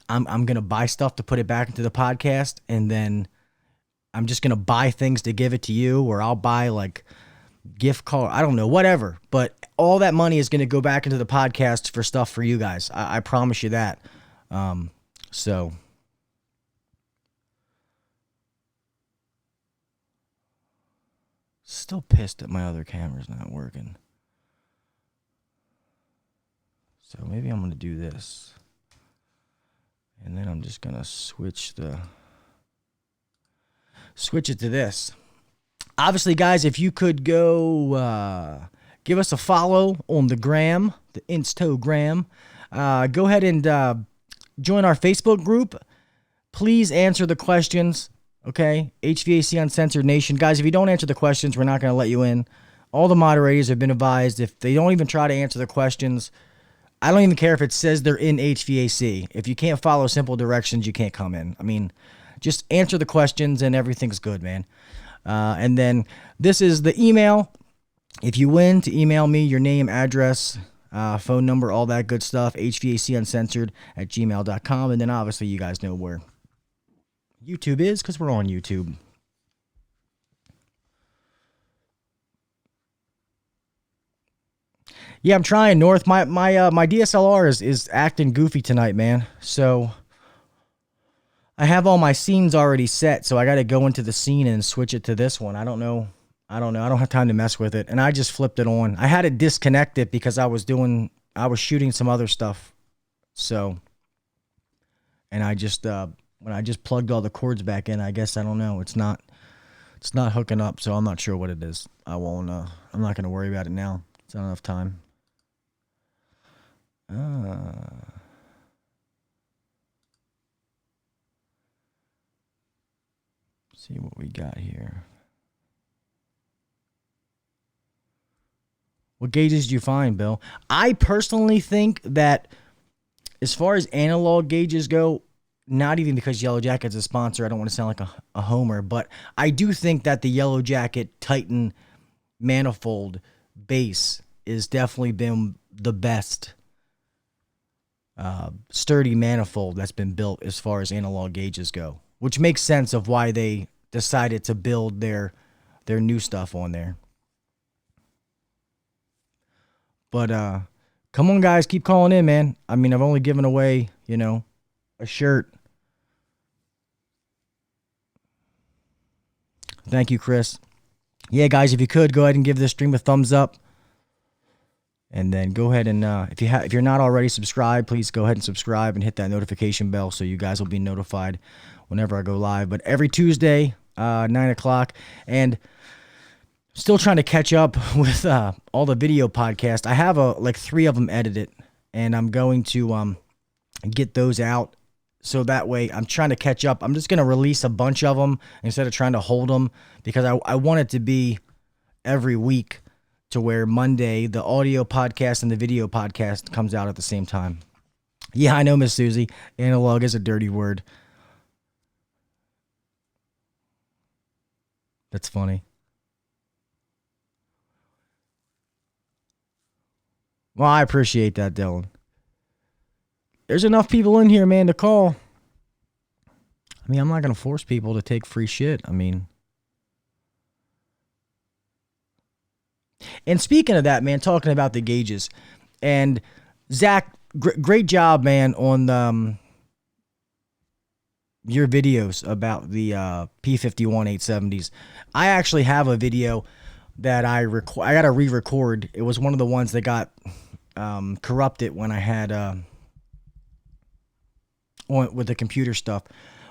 I'm going to buy stuff to put it back into the podcast, and then I'm just going to buy things to give it to you, or I'll buy like gift card, I don't know, whatever. But all that money is going to go back into the podcast for stuff for you guys. I promise you that. So still pissed that my other camera's not working. So maybe I'm going to do this. And then I'm just going to switch it to this. Obviously, guys, if you could go give us a follow on the gram, the Instagram. Go ahead and join our Facebook group. Please answer the questions, okay? HVAC Uncensored Nation. Guys, if you don't answer the questions, we're not going to let you in. All the moderators have been advised if they don't even try to answer the questions, I don't even care if it says they're in HVAC. If you can't follow simple directions, you can't come in. I mean, just answer the questions and everything's good, man. And then this is the email. If you win, to email me your name, address, phone number, all that good stuff, hvacuncensored@gmail.com. And then obviously you guys know where YouTube is because we're on YouTube. Yeah, I'm trying, North. My DSLR is acting goofy tonight, man. So I have all my scenes already set, so I got to go into the scene and switch it to this one. I don't know. I don't have time to mess with it. And I just flipped it on. I had to disconnect it because I was shooting some other stuff. So, and I just when I just plugged all the cords back in, I guess, I don't know. It's not hooking up, so I'm not sure what it is. I'm not going to worry about it now. It's not enough time. See what we got here. What gauges do you find, Bill? I personally think that as far as analog gauges go, not even because Yellow Jacket's a sponsor, I don't want to sound like a homer, but I do think that the Yellow Jacket Titan manifold base is definitely been the best sturdy manifold that's been built as far as analog gauges go, which makes sense of why they decided to build their new stuff on there. But come on, guys, keep calling in, man. I mean, I've only given away, a shirt. Thank you, Chris. Yeah, guys, if you could, go ahead and give this stream a thumbs up. And then go ahead and, if you're not already subscribed, please go ahead and subscribe and hit that notification bell so you guys will be notified whenever I go live. But every Tuesday, 9 o'clock. And still trying to catch up with all the video podcasts. I have 3 of them edited, and I'm going to get those out So that way I'm trying to catch up. I'm just going to release a bunch of them instead of trying to hold them because I want it to be every week to where Monday, the audio podcast and the video podcast comes out at the same time. Yeah, I know, Miss Susie. Analog is a dirty word. That's funny. Well, I appreciate that, Dylan. There's enough people in here, man, to call. I mean, I'm not going to force people to take free shit. I mean, and speaking of that, man, talking about the gauges, and Zach, great job, man, on your videos about the P51 870s. I actually have a video that I got to re-record. It was one of the ones that got corrupted when I had with the computer stuff,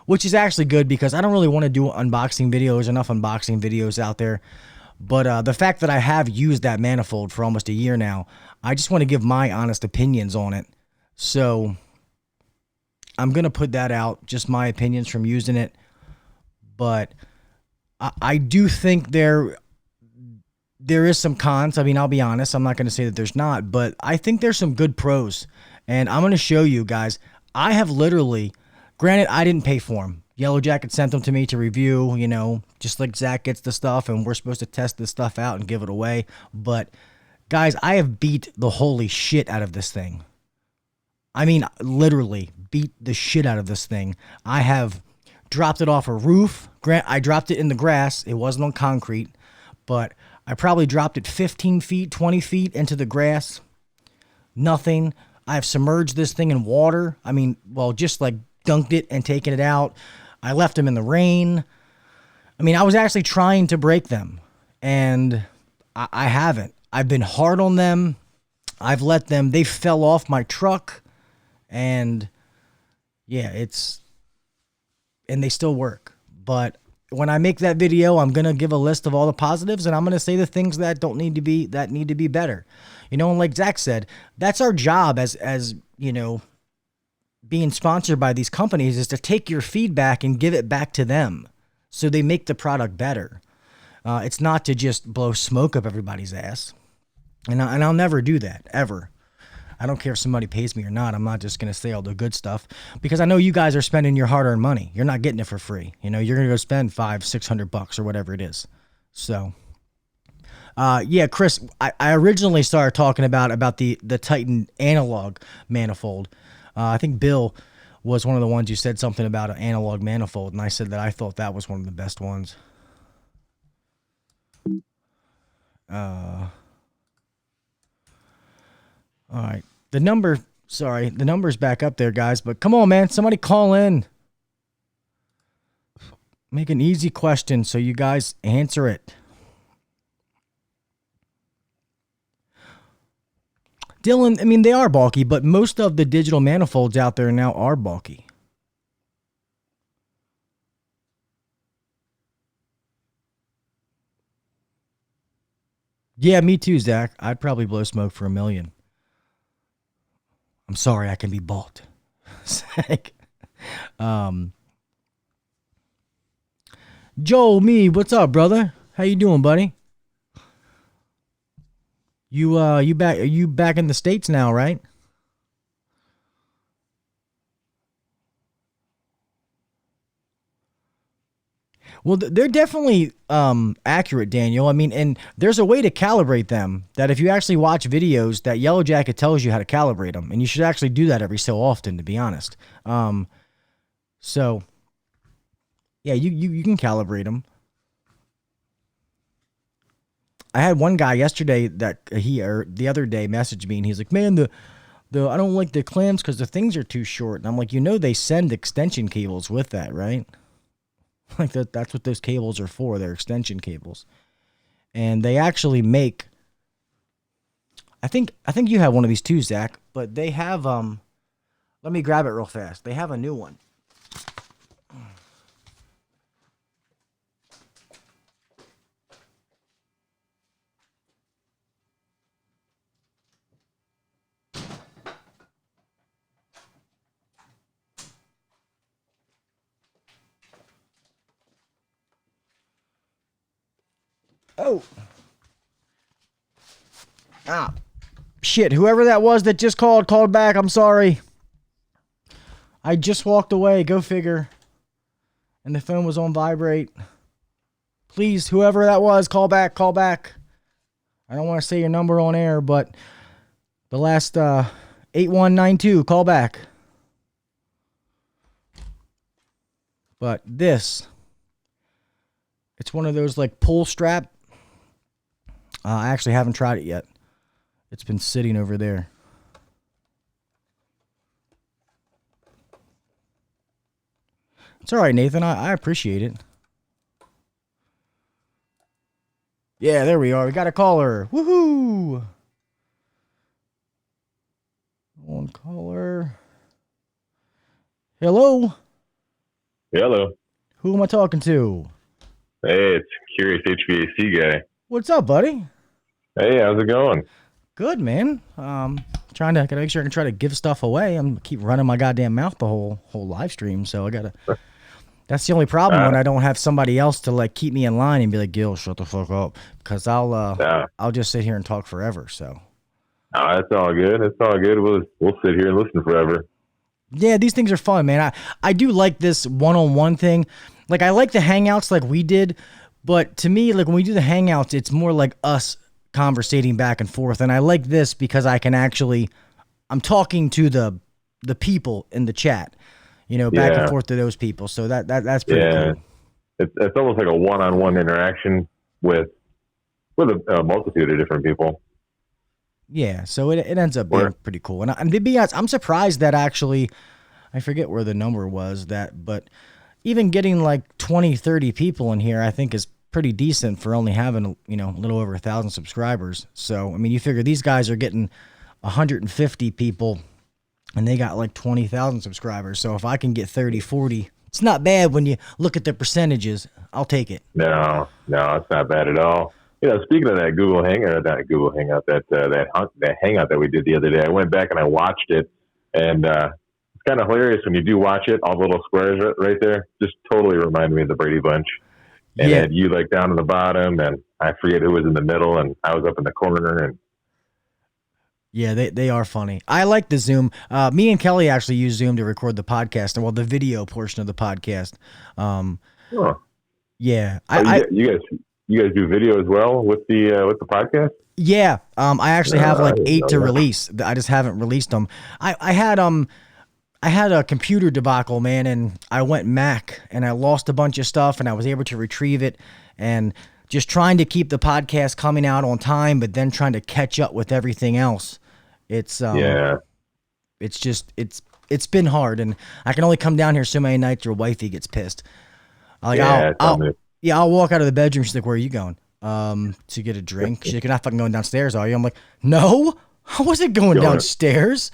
which is actually good because I don't really want to do unboxing videos. There's enough unboxing videos out there. But the fact that I have used that manifold for almost a year now, I just want to give my honest opinions on it. So I'm going to put that out, just my opinions from using it. But I do think there is some cons. I mean, I'll be honest. I'm not going to say that there's not, but I think there's some good pros. And I'm going to show you guys. I have literally, granted, I didn't pay for them. Yellow Jacket sent them to me to review, you know, just like Zach gets the stuff and we're supposed to test this stuff out and give it away. But guys, I have beat the holy shit out of this thing. I mean, literally beat the shit out of this thing. I have dropped it off a roof. I dropped it in the grass. It wasn't on concrete, but I probably dropped it 15 feet, 20 feet into the grass. Nothing. I have submerged this thing in water. I mean, well, just like dunked it and taken it out. I left them in the rain. I mean, I was actually trying to break them, and I haven't. I've been hard on them. I've let them, they fell off my truck, and yeah, and they still work. But when I make that video, I'm going to give a list of all the positives, and I'm going to say the things that need to be better. You know, and like Zach said, that's our job as you know, being sponsored by these companies is to take your feedback and give it back to them so they make the product better. It's not to just blow smoke up everybody's ass. And I'll never do that, ever. I don't care if somebody pays me or not. I'm not just going to say all the good stuff because I know you guys are spending your hard-earned money. You're not getting it for free. You know, you're going to go spend $500-$600 or whatever it is. So, yeah, Chris, I originally started talking about the Titan analog manifold. I think Bill was one of the ones you said something about an analog manifold, and I said that I thought that was one of the best ones. All right. The number's back up there, guys, but come on, man. Somebody call in. Make an easy question so you guys answer it. Dylan, I mean, they are bulky, but most of the digital manifolds out there now are bulky. Yeah, me too, Zach. I'd probably blow smoke for $1 million. I'm sorry, I can be bought. Zach. Joe, what's up, brother? How you doing, buddy? You back in the States now, right? Well, they're definitely accurate, Daniel. I mean, and there's a way to calibrate them that if you actually watch videos, that Yellow Jacket tells you how to calibrate them, and you should actually do that every so often, to be honest. So yeah, you can calibrate them. I had one guy yesterday that the other day messaged me, and he's like, "Man, the I don't like the clamps because the things are too short." And I'm like, they send extension cables with that, right? Like that's what those cables are for. They're extension cables, and they actually make. I think you have one of these too, Zach. But they have Let me grab it real fast. They have a new one. Oh. Ah. Shit, whoever that was that just called back. I'm sorry. I just walked away. Go figure. And the phone was on vibrate. Please, whoever that was, call back. I don't want to say your number on air, but the last 8192, call back. But this, it's one of those like pull strap. I actually haven't tried it yet. It's been sitting over there. It's all right, Nathan. I appreciate it. Yeah, there we are. We got a caller. Woohoo! One caller. Hello? Hello. Who am I talking to? Hey, it's Curious HVAC guy. What's up, buddy? Hey, how's it going? Gotta make sure I can try to give stuff away. I'm keep running my goddamn mouth the whole live stream, so I gotta. That's the only problem when I don't have somebody else to like keep me in line and be like, Gil, shut the fuck up, because I'll just sit here and talk forever. So. Oh, it's all good. It's all good. We'll sit here and listen forever. Yeah, these things are fun, man. I do like this one-on-one thing. Like I like the hangouts like we did, but to me, like when we do the hangouts, it's more like us conversating back and forth, and I like this because I'm talking to the people in the chat, back and forth to those people. So that's pretty cool. It's almost like a one-on-one interaction with a multitude of different people. Yeah, so it ends up being pretty cool. And to be honest, I'm surprised that actually, I forget where the number was but even getting like 20, 30 people in here, I think is pretty decent for only having, a little over 1,000 subscribers. So, I mean, you figure these guys are getting 150 people and they got like 20,000 subscribers. So if I can get 30, 40, it's not bad when you look at the percentages. I'll take it. No, it's not bad at all. Speaking of that that hangout that we did the other day, I went back and I watched it, and it's kind of hilarious when you do watch it. All the little squares right there just totally remind me of the Brady Bunch. And then you like down in the bottom, and I forget who was in the middle, and I was up in the corner. And yeah, they are funny. I like the Zoom. Me and Kelly actually use Zoom to record the podcast, and the video portion of the podcast. Yeah, you guys do video as well with the podcast? Yeah, I actually have like 8 to release. I just haven't released them. I had a computer debacle, man, and I went Mac, and I lost a bunch of stuff, and I was able to retrieve it, and just trying to keep the podcast coming out on time, but then trying to catch up with everything else. It's been hard, and I can only come down here so many nights your wifey gets pissed. I'll walk out of the bedroom. She's like, "Where are you going?" To get a drink. She's like, "You're not fucking going downstairs, are you?" I'm like, "No, I wasn't going downstairs.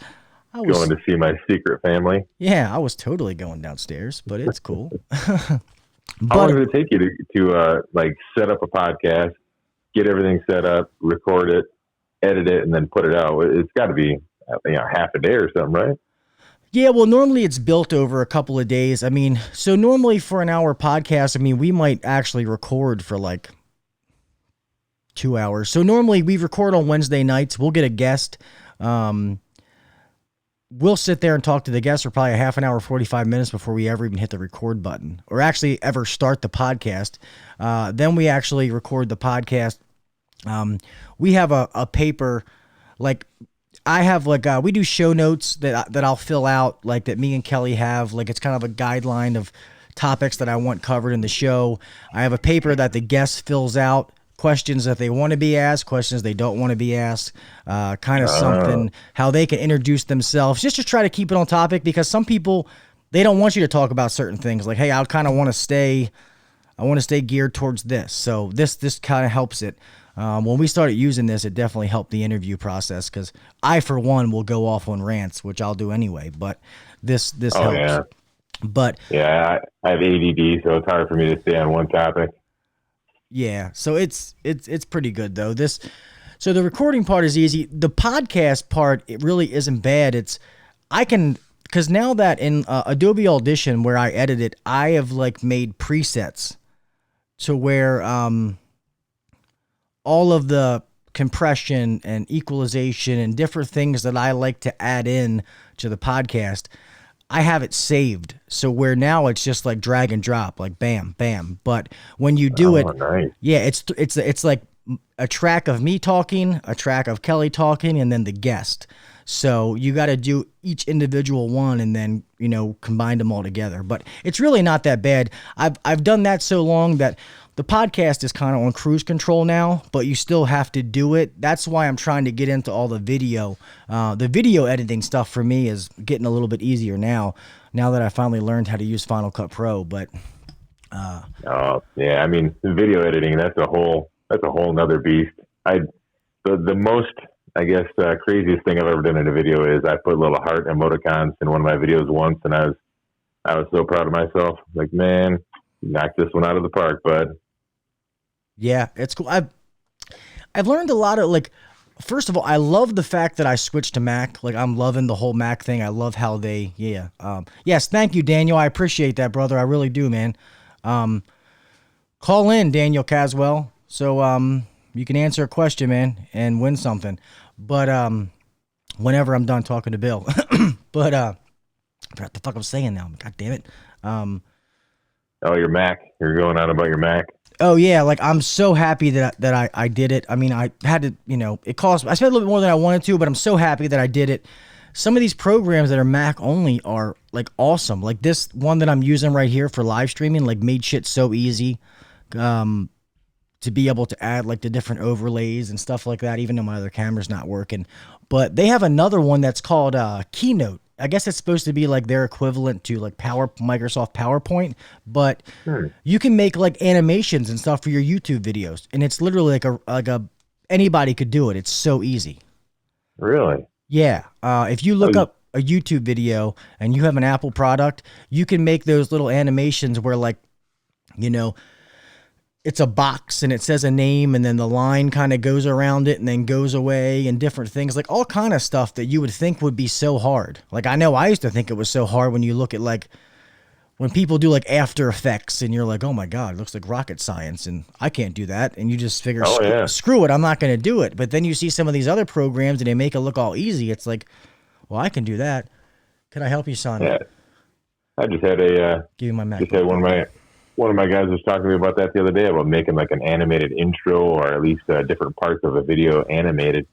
I was going to see my secret family." Yeah, I was totally going downstairs, but it's cool. How long does it take you to like set up a podcast, get everything set up, record it, edit it, and then put it out? It's got to be half a day or something, right? Yeah, well, normally it's built over a couple of days. I mean, so normally for an hour podcast, we might actually record for like 2 hours. So normally we record on Wednesday nights. We'll get a guest. We'll sit there and talk to the guest for probably a half an hour, 45 minutes before we ever even hit the record button or actually ever start the podcast. Then we actually record the podcast. We have a paper, like I have like, we do show notes that I'll fill out, like that me and Kelly have, like it's kind of a guideline of topics that I want covered in the show. I have a paper that the guest fills out, questions that they want to be asked, questions they don't want to be asked, kind of something, how they can introduce themselves, just to try to keep it on topic, because some people, they don't want you to talk about certain things. Like, hey, I kind of want to stay geared towards this. So this kind of helps it. When we started using this, it definitely helped the interview process, because I, for one, will go off on rants, which I'll do anyway, but this helps. Yeah. But yeah, I have ADD, so it's hard for me to stay on one topic. Yeah, so it's pretty good though. So the recording part is easy. The podcast part, it really isn't bad. Because now that in Adobe Audition where I edit it, I have like made presets to where all of the compression and equalization and different things that I like to add in to the podcast, I have it saved. So where now it's just like drag and drop, like bam, bam. But when you do it, nice. yeah, it's like a track of me talking, a track of Kelly talking, and then the guest. So you got to do each individual one and then, combine them all together. But it's really not that bad. I've done that so long that the podcast is kind of on cruise control now, but you still have to do it. That's why I'm trying to get into all the video. The video editing stuff for me is getting a little bit easier now that I finally learned how to use Final Cut Pro. But oh yeah, I mean, video editing, that's a whole nother beast. The most, I guess, craziest thing I've ever done in a video is I put little heart emoticons in one of my videos once, and I was so proud of myself. Like, man, you knocked this one out of the park, bud. Yeah, it's cool. I've learned a lot of, like, first of all, I love the fact that I switched to Mac. Like, I'm loving the whole Mac thing. I love how yes, thank you, Daniel. I appreciate that, brother. I really do, man. Call in, Daniel Caswell, so you can answer a question, man, and win something. But whenever I'm done talking to Bill. But I forgot what the fuck I'm saying now. God damn it. Oh, your Mac. You're going on about your Mac. Oh yeah, like I'm so happy that I did it. I mean, I had to, it cost. I spent a little bit more than I wanted to, but I'm so happy that I did it. Some of these programs that are Mac only are like awesome. Like this one that I'm using right here for live streaming, like made shit so easy, to be able to add like the different overlays and stuff like that. Even though my other camera's not working, but they have another one that's called Keynote. I guess it's supposed to be like their equivalent to like Microsoft PowerPoint, but you can make like animations and stuff for your YouTube videos, and it's literally like a anybody could do it. It's so easy. Really? Yeah. If you look up a YouTube video and you have an Apple product, you can make those little animations where like, it's a box and it says a name and then the line kind of goes around it and then goes away and different things, like all kind of stuff that you would think would be so hard. Like I know I used to think it was so hard when you look at like when people do like After Effects and you're like, oh my God, it looks like rocket science and I can't do that. And you just figure, screw it, I'm not going to do it. But then you see some of these other programs and they make it look all easy. It's like, well, I can do that. Can I help you, son? Yeah. I just had give you my Mac. Just had one of my guys was talking to me about that the other day, about making like an animated intro or at least different parts of a video animated.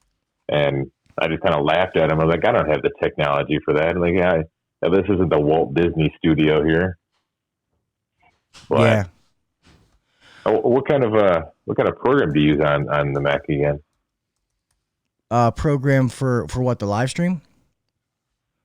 And I just kind of laughed at him. I was like, I don't have the technology for that. Like, this isn't the Walt Disney studio here. But, yeah. What kind of program do you use on the Mac again? Program for what, the live stream?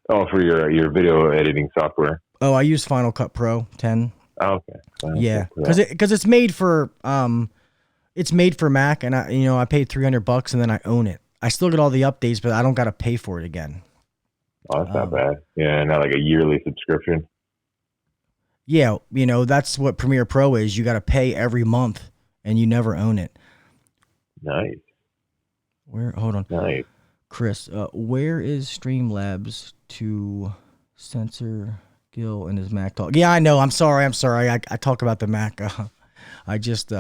Oh, for your video editing software. Oh, I use Final Cut Pro 10. Oh, okay. Yeah, because it's made for Mac, and I paid $300 and then I own it. I still get all the updates, but I don't got to pay for it again. Oh, that's not bad. Yeah, not like a yearly subscription. Yeah, that's what Premiere Pro is. You got to pay every month, and you never own it. Nice. Hold on. Nice. Chris, where is Streamlabs to censor Gil and his Mac talk? Yeah, I know. I'm sorry. I talk about the Mac. I just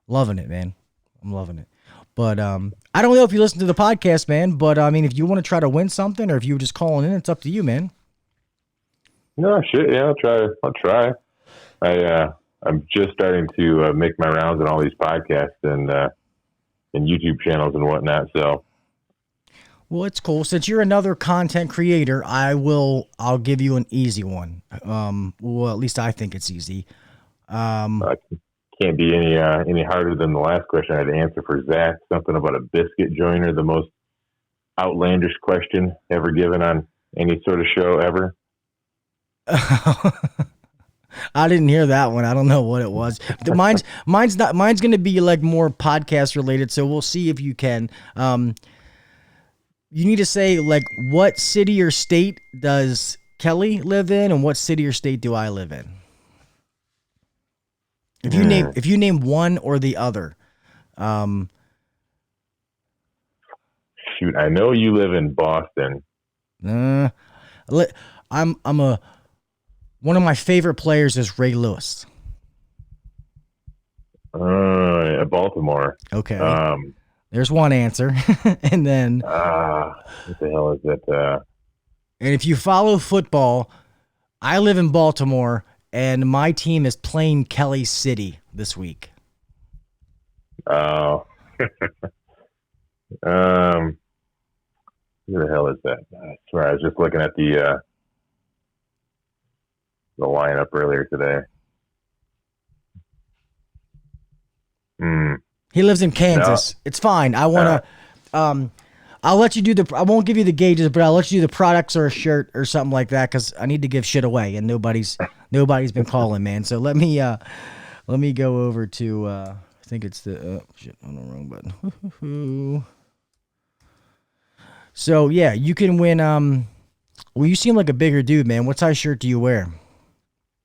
loving it, man. I'm loving it. But I don't know if you listen to the podcast, man. But I mean, if you want to try to win something, or if you were just calling in, it's up to you, man. No shit. Yeah, I'll try. I'm just starting to make my rounds on all these podcasts and YouTube channels and whatnot. So. Well, it's cool. Since you're another content creator, I'll give you an easy one. Well, at least I think it's easy. Can't be any harder than the last question I had to answer for Zach. Something about a biscuit joiner, the most outlandish question ever given on any sort of show ever. I didn't hear that one. I don't know what it was. Mine's going to be like more podcast related. So we'll see if you can. You need to say like what city or state does Kelly live in, and what city or state do I live in? If you name one or the other. Shoot, I know you live in Boston. One of my favorite players is Ray Lewis. Baltimore. Okay. There's one answer. And then What the hell is that? and if you follow football, I live in Baltimore and my team is playing Kelly City this week. Oh. Who the hell is that? I swear I was just looking at the lineup earlier today. He lives in Kansas. No. It's fine. I want to I'll let you do I won't give you the gauges, but I'll let you do the products or a shirt or something like that cuz I need to give shit away and nobody's been calling, man. So let me go over to I think it's the shit on the wrong button. So yeah, you can win. Well, you seem like a bigger dude, man. What size shirt do you wear?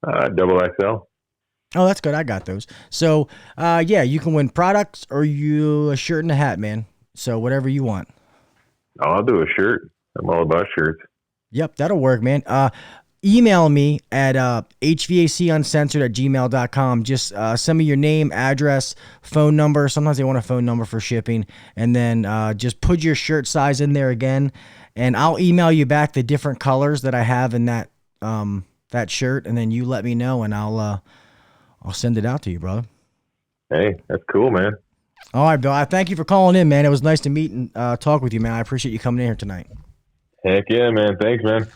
XXL. Oh, that's good. I got those. So yeah, you can win products or a shirt and a hat, man. So whatever you want. Oh, I'll do a shirt. I'm all about shirts. Yep, that'll work, man. Email me at hvacuncensored@gmail.com. Just send me your name, address, phone number. Sometimes they want a phone number for shipping. And then just put your shirt size in there again. And I'll email you back the different colors that I have in that shirt. And then you let me know and I'll send it out to you, brother. Hey, that's cool, man. All right, Bill. I thank you for calling in, man. It was nice to meet and talk with you, man. I appreciate you coming in here tonight. Heck yeah, man. Thanks, man.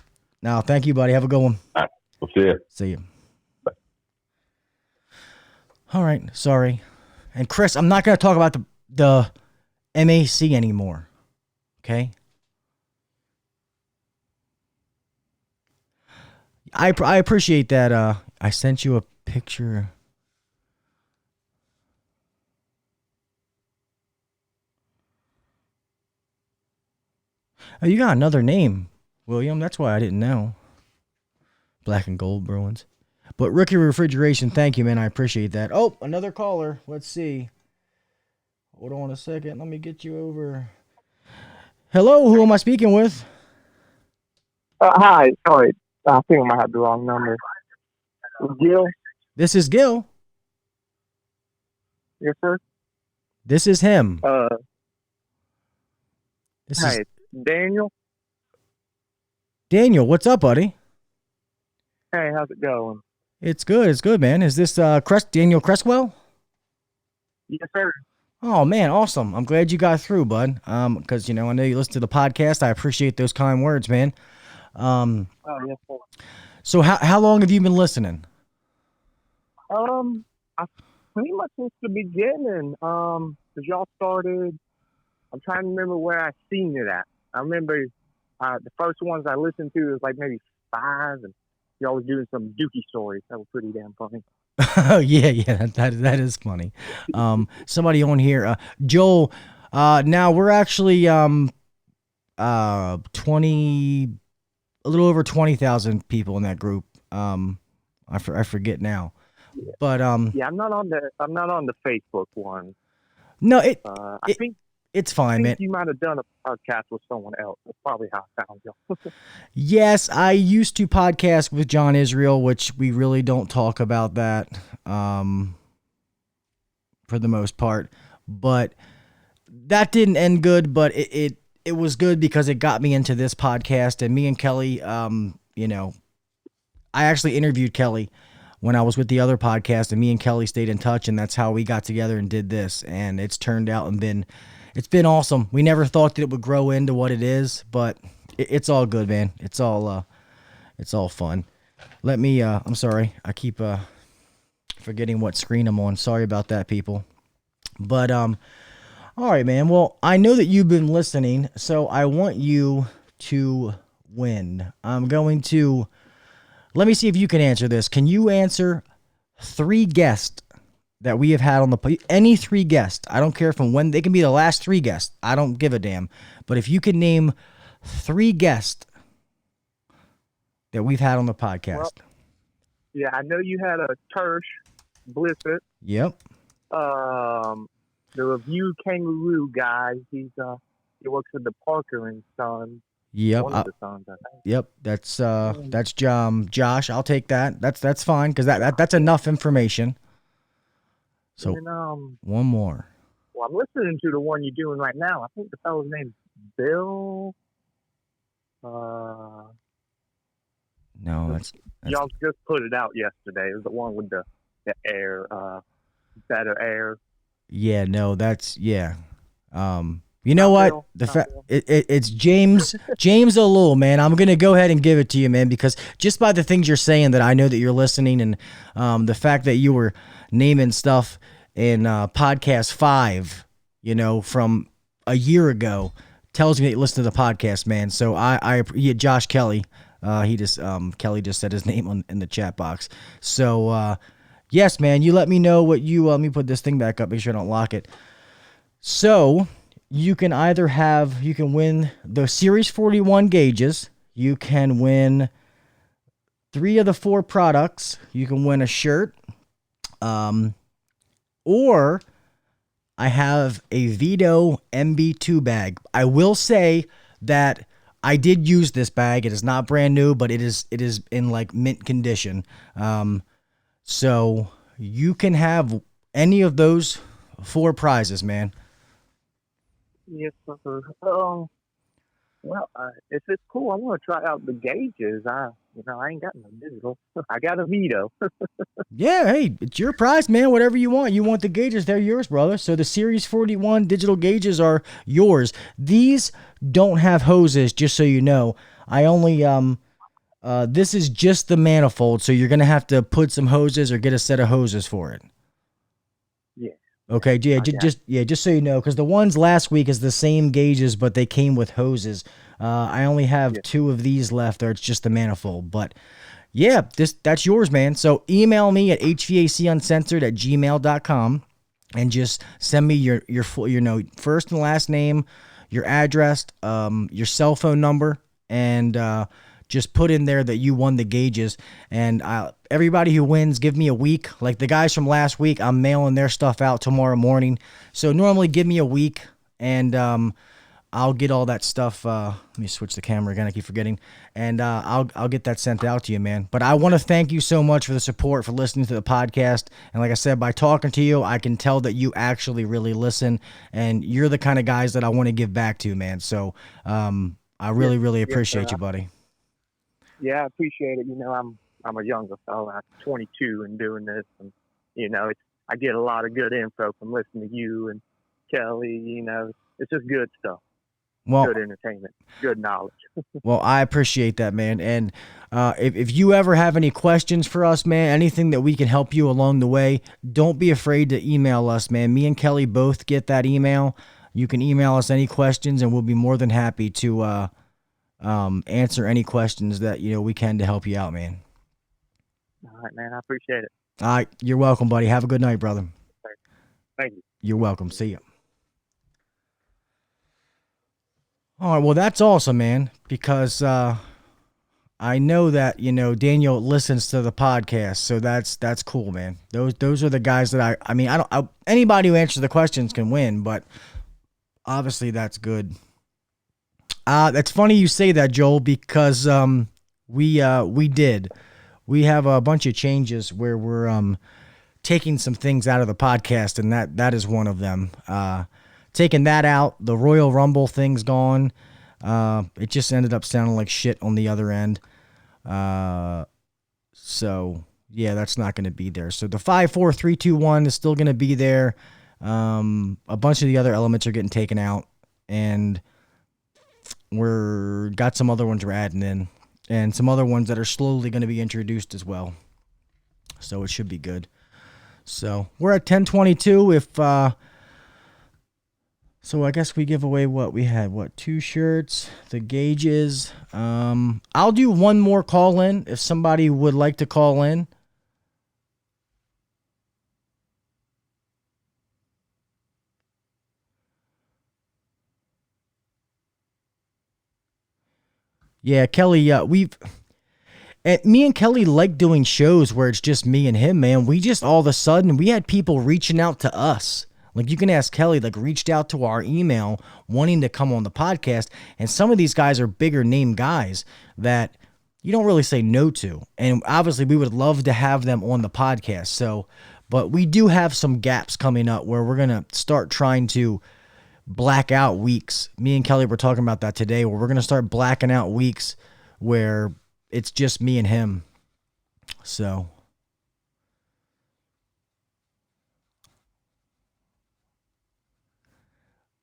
No, thank you, buddy. Have a good one. All right. We'll see you. See you. Bye. All right. Sorry. And Chris, I'm not going to talk about the MAC anymore. Okay? I appreciate that. I sent you a picture. Oh, you got another name, William. That's why I didn't know. Black and Gold Bruins. But Rookie Refrigeration, thank you, man. I appreciate that. Oh, another caller. Let's see. Hold on a second. Let me get you over. Hello, who am I speaking with? Hi. Sorry. I think I might have the wrong number. Gil? This is Gil. Yes, sir? This is him. Hi, Daniel? Daniel, what's up, buddy? Hey, how's it going? It's good, man. Is this Daniel Cresswell? Yes, sir. Oh, man, awesome. I'm glad you got through, bud. Because, I know you listen to the podcast. I appreciate those kind words, man. Oh, yes, sir. So how long have you been listening? I pretty much since the beginning. Because y'all started, I'm trying to remember where I seen it at. I remember the first ones I listened to was like maybe 5, and y'all was doing some Dookie stories. That was pretty damn funny. Oh, yeah, that is funny. Somebody on here, Joel, now we're actually 20, a little over 20,000 people in that group. I forget now. Yeah. But yeah, I'm not on the Facebook one. No, I think it's fine, man. You might have done a podcast with someone else. That's probably how I found you. Yes, I used to podcast with John Israel, which we really don't talk about that for the most part. But that didn't end good, but it was good because it got me into this podcast. And me and Kelly, I actually interviewed Kelly when I was with the other podcast, and me and Kelly stayed in touch, and that's how we got together and did this. And it's turned out and it's been awesome. We never thought that it would grow into what it is, but it's all good, man. It's all fun. Let me, I'm sorry. I keep forgetting what screen I'm on. Sorry about that, people. But, all right, man. Well, I know that you've been listening, so I want you to win. I'm going to, let me see if you can answer this. Can you answer 3 guests that we have had on any 3 guests? I don't care from when, they can be the last 3 guests. I don't give a damn. But if you can name 3 guests that we've had on the podcast. Well, yeah, I know you had a Tersh Blissett. Yep. The Review Kangaroo guy. He works at the Parker and Sons. Yep. One of the sons, I think. Yep. That's Josh. I'll take that. That's fine because that's enough information. So And one more. well, I'm listening to the one you're doing right now. I think the fellow's name's Bill. No, that's Y'all just put it out yesterday. It was the one with the air, better air. yeah. No, that's yeah. You know what? Bill. It's James O'Lule, man. I'm gonna go ahead and give it to you, man, because just by the things you're saying, that I know that you're listening, and the fact that you were naming stuff in podcast 5, from a year ago, tells me that you listen to the podcast, man. So Josh Kelly, Kelly just said his name in the chat box. So yes, man, you let me know what you. Let me put this thing back up. Make sure I don't lock it. So. You can win the Series 41 gauges. You can win 3 of the 4 products. You can win a shirt. Or I have a Vito MB2 bag. I will say that I did use this bag. It is not brand new, but it is in like mint condition. So you can have any of those 4 prizes, man. Yes, sir. Well, if it's cool, I want to try out the gauges. I ain't got no digital. I got a Vito. Yeah, hey, it's your prize, man. Whatever you want. You want the gauges, they're yours, brother. So the Series 41 digital gauges are yours. These don't have hoses, just so you know. I only this is just the manifold, so you're gonna have to put some hoses or get a set of hoses for it. Yeah. Okay, yeah, just so you know, because the ones last week is the same gauges, but they came with hoses. I only have 2 of these left, or it's just the manifold. But yeah, that's yours, man. So email me at hvacuncensored@gmail.com and just send me your full, first and last name, your address, your cell phone number, and just put in there that you won the gauges. And everybody who wins, give me a week. Like the guys from last week, I'm mailing their stuff out tomorrow morning. So normally give me a week, and I'll get all that stuff. Let me switch the camera again. I keep forgetting. And I'll get that sent out to you, man. But I want to thank you so much for the support, for listening to the podcast. And like I said, by talking to you, I can tell that you actually really listen. And you're the kind of guys that I want to give back to, man. So I really appreciate you, buddy. Yeah, I appreciate it. I'm a younger fella. I'm 22 and doing this, and I get a lot of good info from listening to you and Kelly. It's just good stuff. Well, good entertainment, good knowledge. Well, I appreciate that, man. And if you ever have any questions for us, man, anything that we can help you along the way, don't be afraid to email us, man. Me and Kelly both get that email. You can email us any questions, and we'll be more than happy to answer any questions that we can to help you out, man. All right, man. I appreciate it. All right, you're welcome, buddy. Have a good night, brother. Thank you. You're welcome. See ya. All right, well, that's awesome, man, because I know that Daniel listens to the podcast, so that's cool, man. Those are the guys that anybody who answers the questions can win, but obviously that's good. That's funny you say that, Joel, because we have a bunch of changes where we're taking some things out of the podcast, and that is one of them. Taking that out, the Royal Rumble thing's gone. It just ended up sounding like shit on the other end. So yeah, that's not going to be there. So the 5, 4, 3, 2, 1 is still going to be there. A bunch of the other elements are getting taken out, and we're got some other ones we're adding in, and some other ones that are slowly going to be introduced as well. So it should be good. So we're at 10:22. So I guess we give away what we had. 2 shirts, the gauges. I'll do one more call in if somebody would like to call in. Yeah, Kelly, me and Kelly like doing shows where it's just me and him, man. We just all of a sudden, we had people reaching out to us. Like you can ask Kelly, reached out to our email wanting to come on the podcast. And some of these guys are bigger name guys that you don't really say no to. And obviously we would love to have them on the podcast. So, But we do have some gaps coming up where we're going to start trying to black out weeks. Me and Kelly were talking about that today, where we're going to start blacking out weeks where it's just me and him. So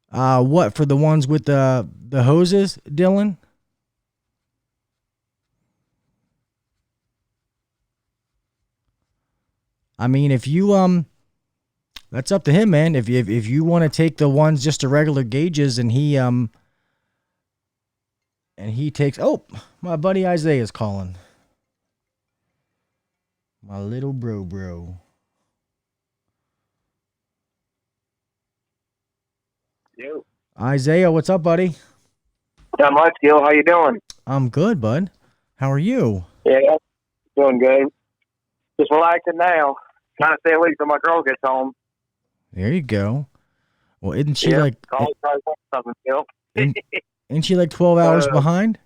what for the ones with the hoses, Dylan? I mean, if you that's up to him, man. If you want to take the ones just to regular gauges, and he takes. Oh, my buddy Isaiah's calling. My little bro. Yo. Isaiah, what's up, buddy? Not much, Gil. How you doing? I'm good, bud. How are you? Yeah, doing good. Just relaxing now. Trying to stay awake till my girl gets home. There you go. Well, isn't she Always try to do something, Gil. isn't she like 12 hours behind?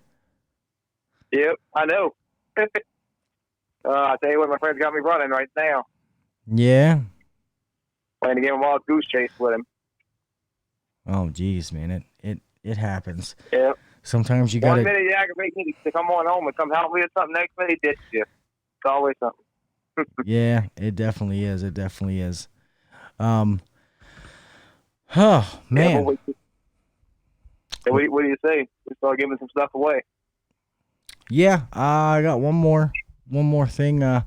Yep, I know. I tell you what, my friend's got me running right now. Yeah. Playing to get a wild goose chase with him. Oh, geez, man. It happens. Yep. Sometimes you gotta. 1 minute you aggravate me to come on home and come help me with something. Next minute he ditches you. It's always something. Yeah, it definitely is. Oh man. Yeah, what do you say? We start giving some stuff away. Yeah, I got one more thing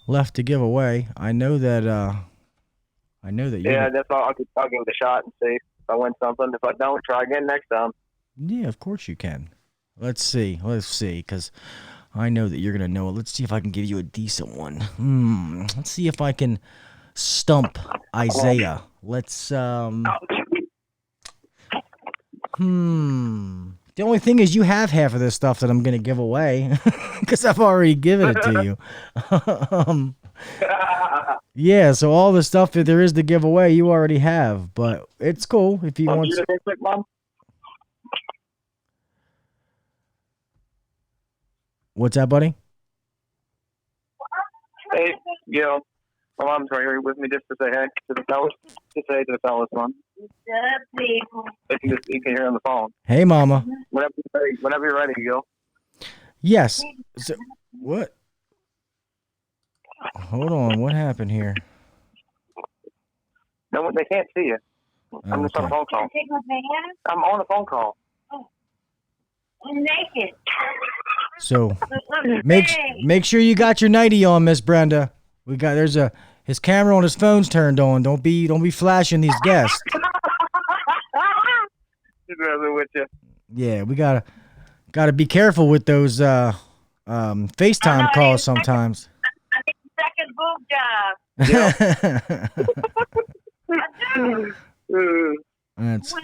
left to give away. I know that you. Yeah, that's all. I'll give it a shot and see if I win something. If I don't, try again next time. Yeah, of course you can. Let's see, because I know that you're gonna know it. Let's see if I can give you a decent one. Let's see if I can stump Isaiah. Let's The only thing is you have half of this stuff that I'm gonna give away because I've already given it to you. Yeah, so all the stuff that there is to give away, you already have. But it's cool if you want. Mom? What's that, buddy? Hey, Gil. My mom's right here with me just to say hey to the fellas. Just say hey to the fellas, Mom. You can hear on the phone. Hey, Mama. Whenever you're ready, Gil. Yes. So, what? Hold on. What happened here? No, they can't see you. I'm just on a phone call. I'm on a phone call. I'm naked. So make sure you got your nightie on, Miss Brenda. His camera on his phone's turned on. Don't be flashing these guests. With you. Yeah, we gotta be careful with those FaceTime calls sometimes. I need a second boob job. That's,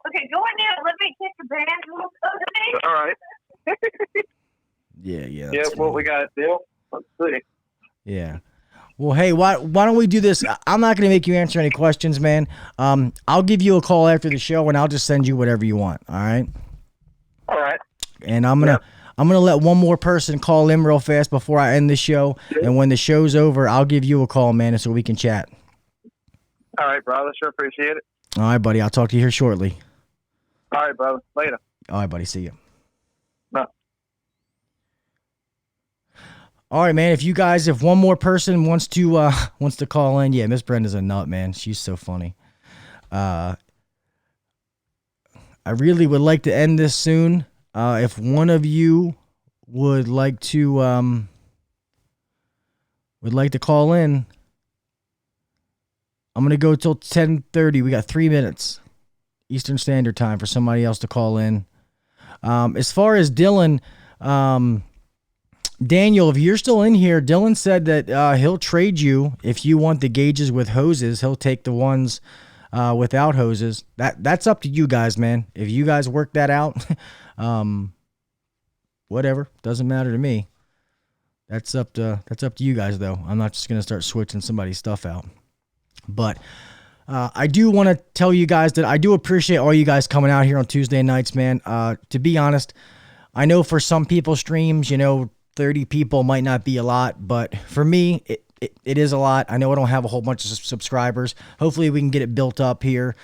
Okay, go in there. Let me take the band. All right. yeah. Yeah, what we got, Bill? Let's see. Yeah. Well, hey, why don't we do this? I'm not going to make you answer any questions, man. I'll give you a call after the show, and I'll just send you whatever you want. All right. All right. And I'm gonna let one more person call in real fast before I end the show. And when the show's over, I'll give you a call, man, so we can chat. All right, brother. Sure appreciate it. All right, buddy. I'll talk to you here shortly. All right, brother. Later. All right, buddy. See you. No. All right, man. If one more person wants to call in, yeah, Miss Brenda's a nut, man. She's so funny. I really would like to end this soon. If one of you would like to call in, I'm gonna go till 10:30. We got 3 minutes Eastern Standard Time for somebody else to call in. As far as Dylan, Daniel, if you're still in here, Dylan said that he'll trade you if you want the gauges with hoses. He'll take the ones without hoses. That's up to you guys, man. If you guys work that out, whatever, doesn't matter to me. That's up to you guys, though. I'm not just gonna start switching somebody's stuff out. But I do want to tell you guys that I do appreciate all you guys coming out here on Tuesday nights, man. To be honest, I know for some people streams, 30 people might not be a lot, but for me, it is a lot. I know I don't have a whole bunch of subscribers. Hopefully we can get it built up here.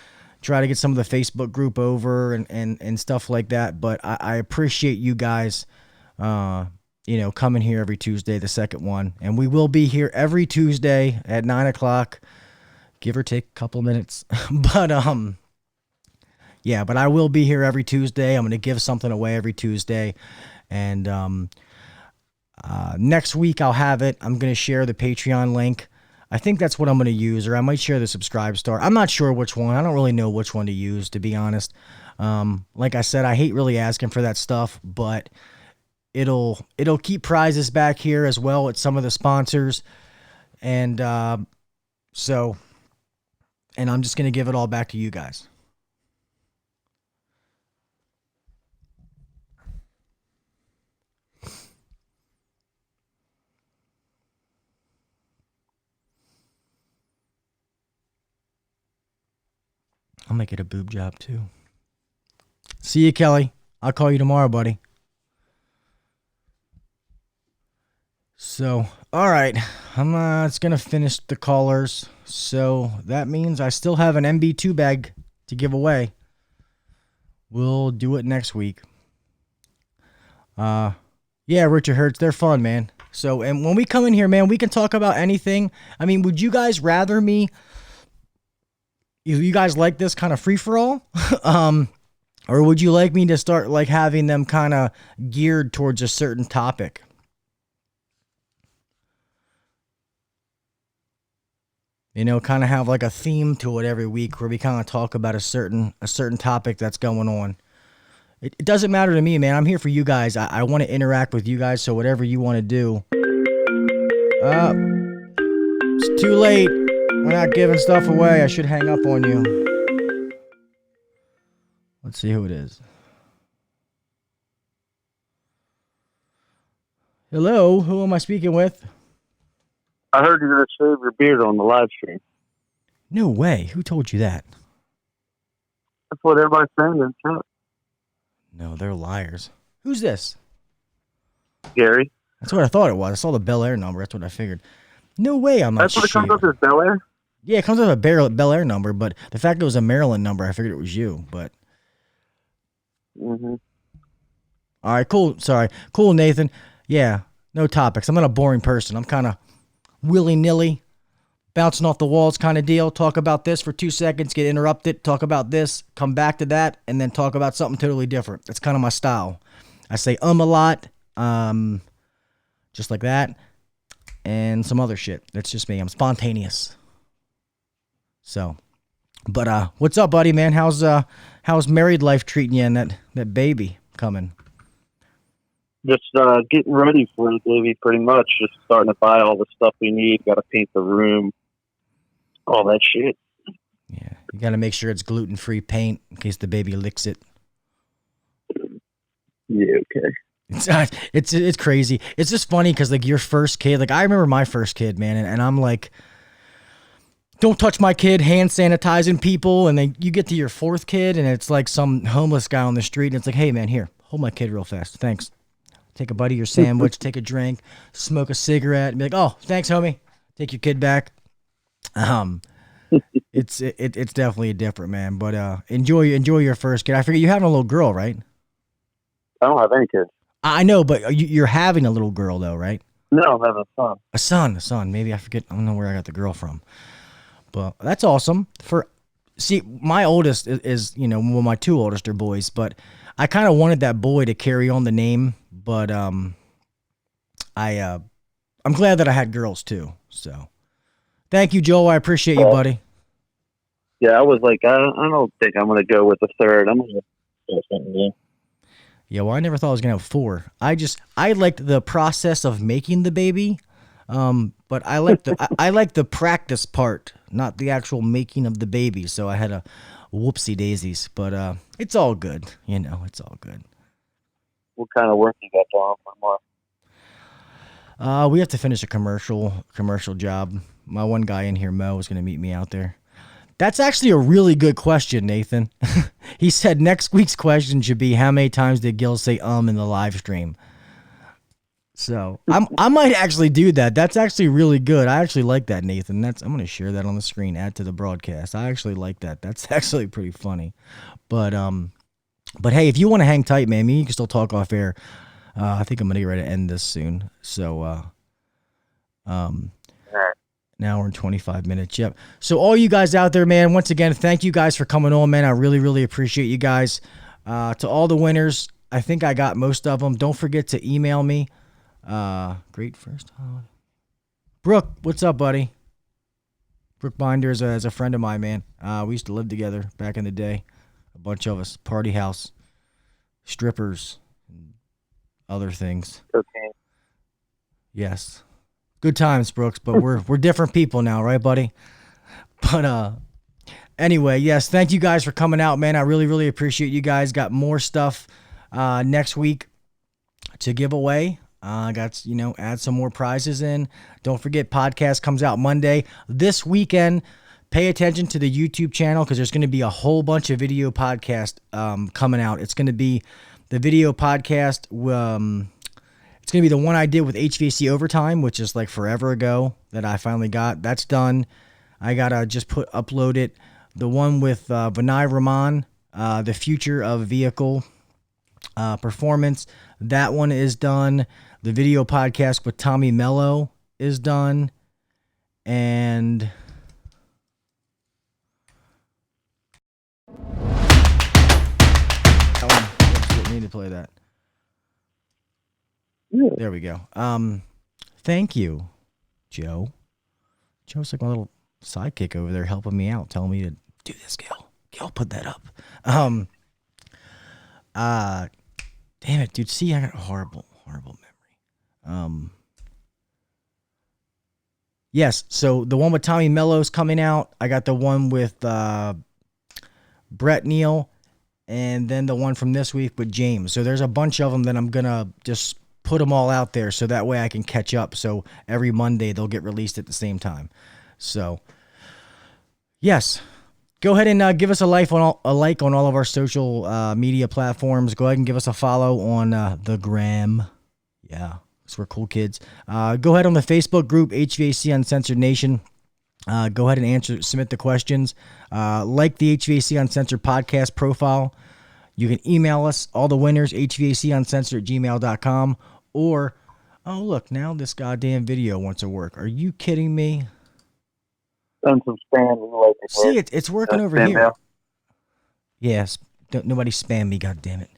Try to get some of the Facebook group over and stuff like that. But I appreciate you guys, coming here every Tuesday, the second one. And we will be here every Tuesday at 9 o'clock, give or take a couple minutes. But I will be here every Tuesday. I'm going to give something away every Tuesday. And next week I'll have it. I'm going to share the Patreon link. I think that's what I'm going to use, or I might share the Subscribe Star. I'm not sure which one. I don't really know which one to use, to be honest. Like I said, I hate really asking for that stuff, but it'll keep prizes back here as well at some of the sponsors. And and I'm just going to give it all back to you guys. I'll make it a boob job too. See you, Kelly. I'll call you tomorrow, buddy. So, all right. I'm it's going to finish the callers. So that means I still have an MB2 bag to give away. We'll do it next week. Yeah, Richard Hertz, they're fun, man. So, and when we come in here, man, we can talk about anything. I mean, would you guys rather me... You guys like this kind of free-for-all? Or would you like me to start like having them kind of geared towards a certain topic? Kind of have like a theme to it every week where we kind of talk about a certain topic that's going on. It doesn't matter to me, man. I'm here for you guys. I want to interact with you guys, so whatever you want to do. It's too late. We're not giving stuff away. I should hang up on you. Let's see who it is. Hello, who am I speaking with? I heard you're going to shave your beard on the live stream. No way. Who told you that? That's what everybody's saying in the chat. No, they're liars. Who's this? Gary. That's what I thought it was. I saw the Bel Air number. That's what I figured. No way I'm not That's what it comes up as, Bel Air? Yeah, it comes up as a Bel Air number, but the fact it was a Maryland number, I figured it was you, but... Mm-hmm. All right, cool. Sorry. Cool, Nathan. Yeah, no topics. I'm not a boring person. I'm kind of willy-nilly, bouncing off the walls kind of deal. Talk about this for 2 seconds, get interrupted, talk about this, come back to that, and then talk about something totally different. That's kind of my style. I say a lot, just like that, and some other shit. That's just me. I'm spontaneous. So, but what's up, buddy, man? How's married life treating you and that baby coming? Just getting ready for the baby, pretty much. Just starting to buy all the stuff we need. Got to paint the room, all that shit. Yeah, you got to make sure it's gluten-free paint in case the baby licks it. Yeah, okay. It's crazy. It's just funny because like your first kid, like I remember my first kid, man, and I'm like, don't touch my kid, hand sanitizing people, and then you get to your fourth kid, and it's like some homeless guy on the street, and it's like, hey man, here, hold my kid real fast, thanks. Take a bite of your sandwich, take a drink, smoke a cigarette, and be like, oh, thanks, homie. Take your kid back. It's definitely different, man. But enjoy your first kid. I forget you having a little girl, right? I don't have any kids. I know, but you're having a little girl though, right? No, I have a son. A son. Maybe I forget. I don't know where I got the girl from. But that's awesome. See, my oldest is well, my two oldest are boys, but I kind of wanted that boy to carry on the name. But I'm glad that I had girls too. So thank you, Joel. I appreciate you, buddy. Yeah, I was like, I don't think I'm going to go with the third. I'm going to go something new. Yeah, well, I never thought I was going to have 4. I liked the process of making the baby. But I like I like the practice part, not the actual making of the baby. So I had a whoopsie daisies, but it's all good. It's all good. What kind of work you got going for tomorrow? We have to finish a commercial job. My one guy in here, Mo, is going to meet me out there. That's actually a really good question, Nathan. He said next week's question should be, how many times did Gil say in the live stream? So I might actually do that. That's actually really good. I actually like that, Nathan. I'm going to share that on the screen, add to the broadcast. I actually like that. That's actually pretty funny. But hey, if you want to hang tight, man, me and you can still talk off air. I think I'm going to get ready to end this soon. So now we're in 25 minutes. Yep. So all you guys out there, man, once again, thank you guys for coming on, man. I really, really appreciate you guys. To all the winners, I think I got most of them. Don't forget to email me. Great first holiday. Brooke, what's up, buddy? Brooke Binder is a friend of mine, man. We used to live together back in the day. A bunch of us. Party house. Strippers. And other things. Okay. Yes. Good times, Brooks, but we're different people now, right, buddy? But anyway, yes, thank you guys for coming out, man. I really, really appreciate you guys. Got more stuff next week to give away. Got, add some more prizes in. Don't forget, podcast comes out Monday. This weekend, pay attention to the YouTube channel because there's going to be a whole bunch of video podcast coming out. It's going to be the video podcast. It's going to be the one I did with HVAC Overtime, which is like forever ago that I finally got. That's done. I got to just upload it. The one with Vinay Raman, the future of vehicle performance. That one is done. The video podcast with Tommy Mello is done. And I need to play that. There we go. Thank you, Joe. Joe's like my little sidekick over there helping me out, telling me to do this, Gil. Gil, put that up. Damn it, dude. See, I got a horrible memory. Yes, so the one with Tommy Mello's coming out. I got the one with Brett Neal, and then the one from this week with James. So there's a bunch of them that I'm going to just put them all out there so that way I can catch up. So every Monday they'll get released at the same time. So, yes. Go ahead and give us a like on all of our social media platforms. Go ahead and give us a follow on the gram. Yeah, because we're cool kids. Go ahead on the Facebook group, HVAC Uncensored Nation. Go ahead and submit the questions. Like the HVAC Uncensored podcast profile. You can email us, all the winners, hvacuncensored@gmail.com. Or, oh, look, now this goddamn video wants to work. Are you kidding me? Done some spam. See, it's working over here. Mail. Yes. Nobody spam me, goddammit.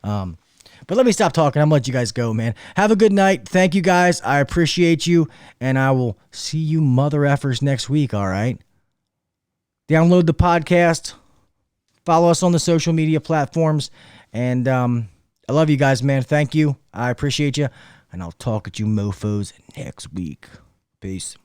But let me stop talking. I'm going to let you guys go, man. Have a good night. Thank you, guys. I appreciate you. And I will see you mother effers next week, all right? Download the podcast. Follow us on the social media platforms. And I love you guys, man. Thank you. I appreciate you. And I'll talk at you mofos next week. Peace.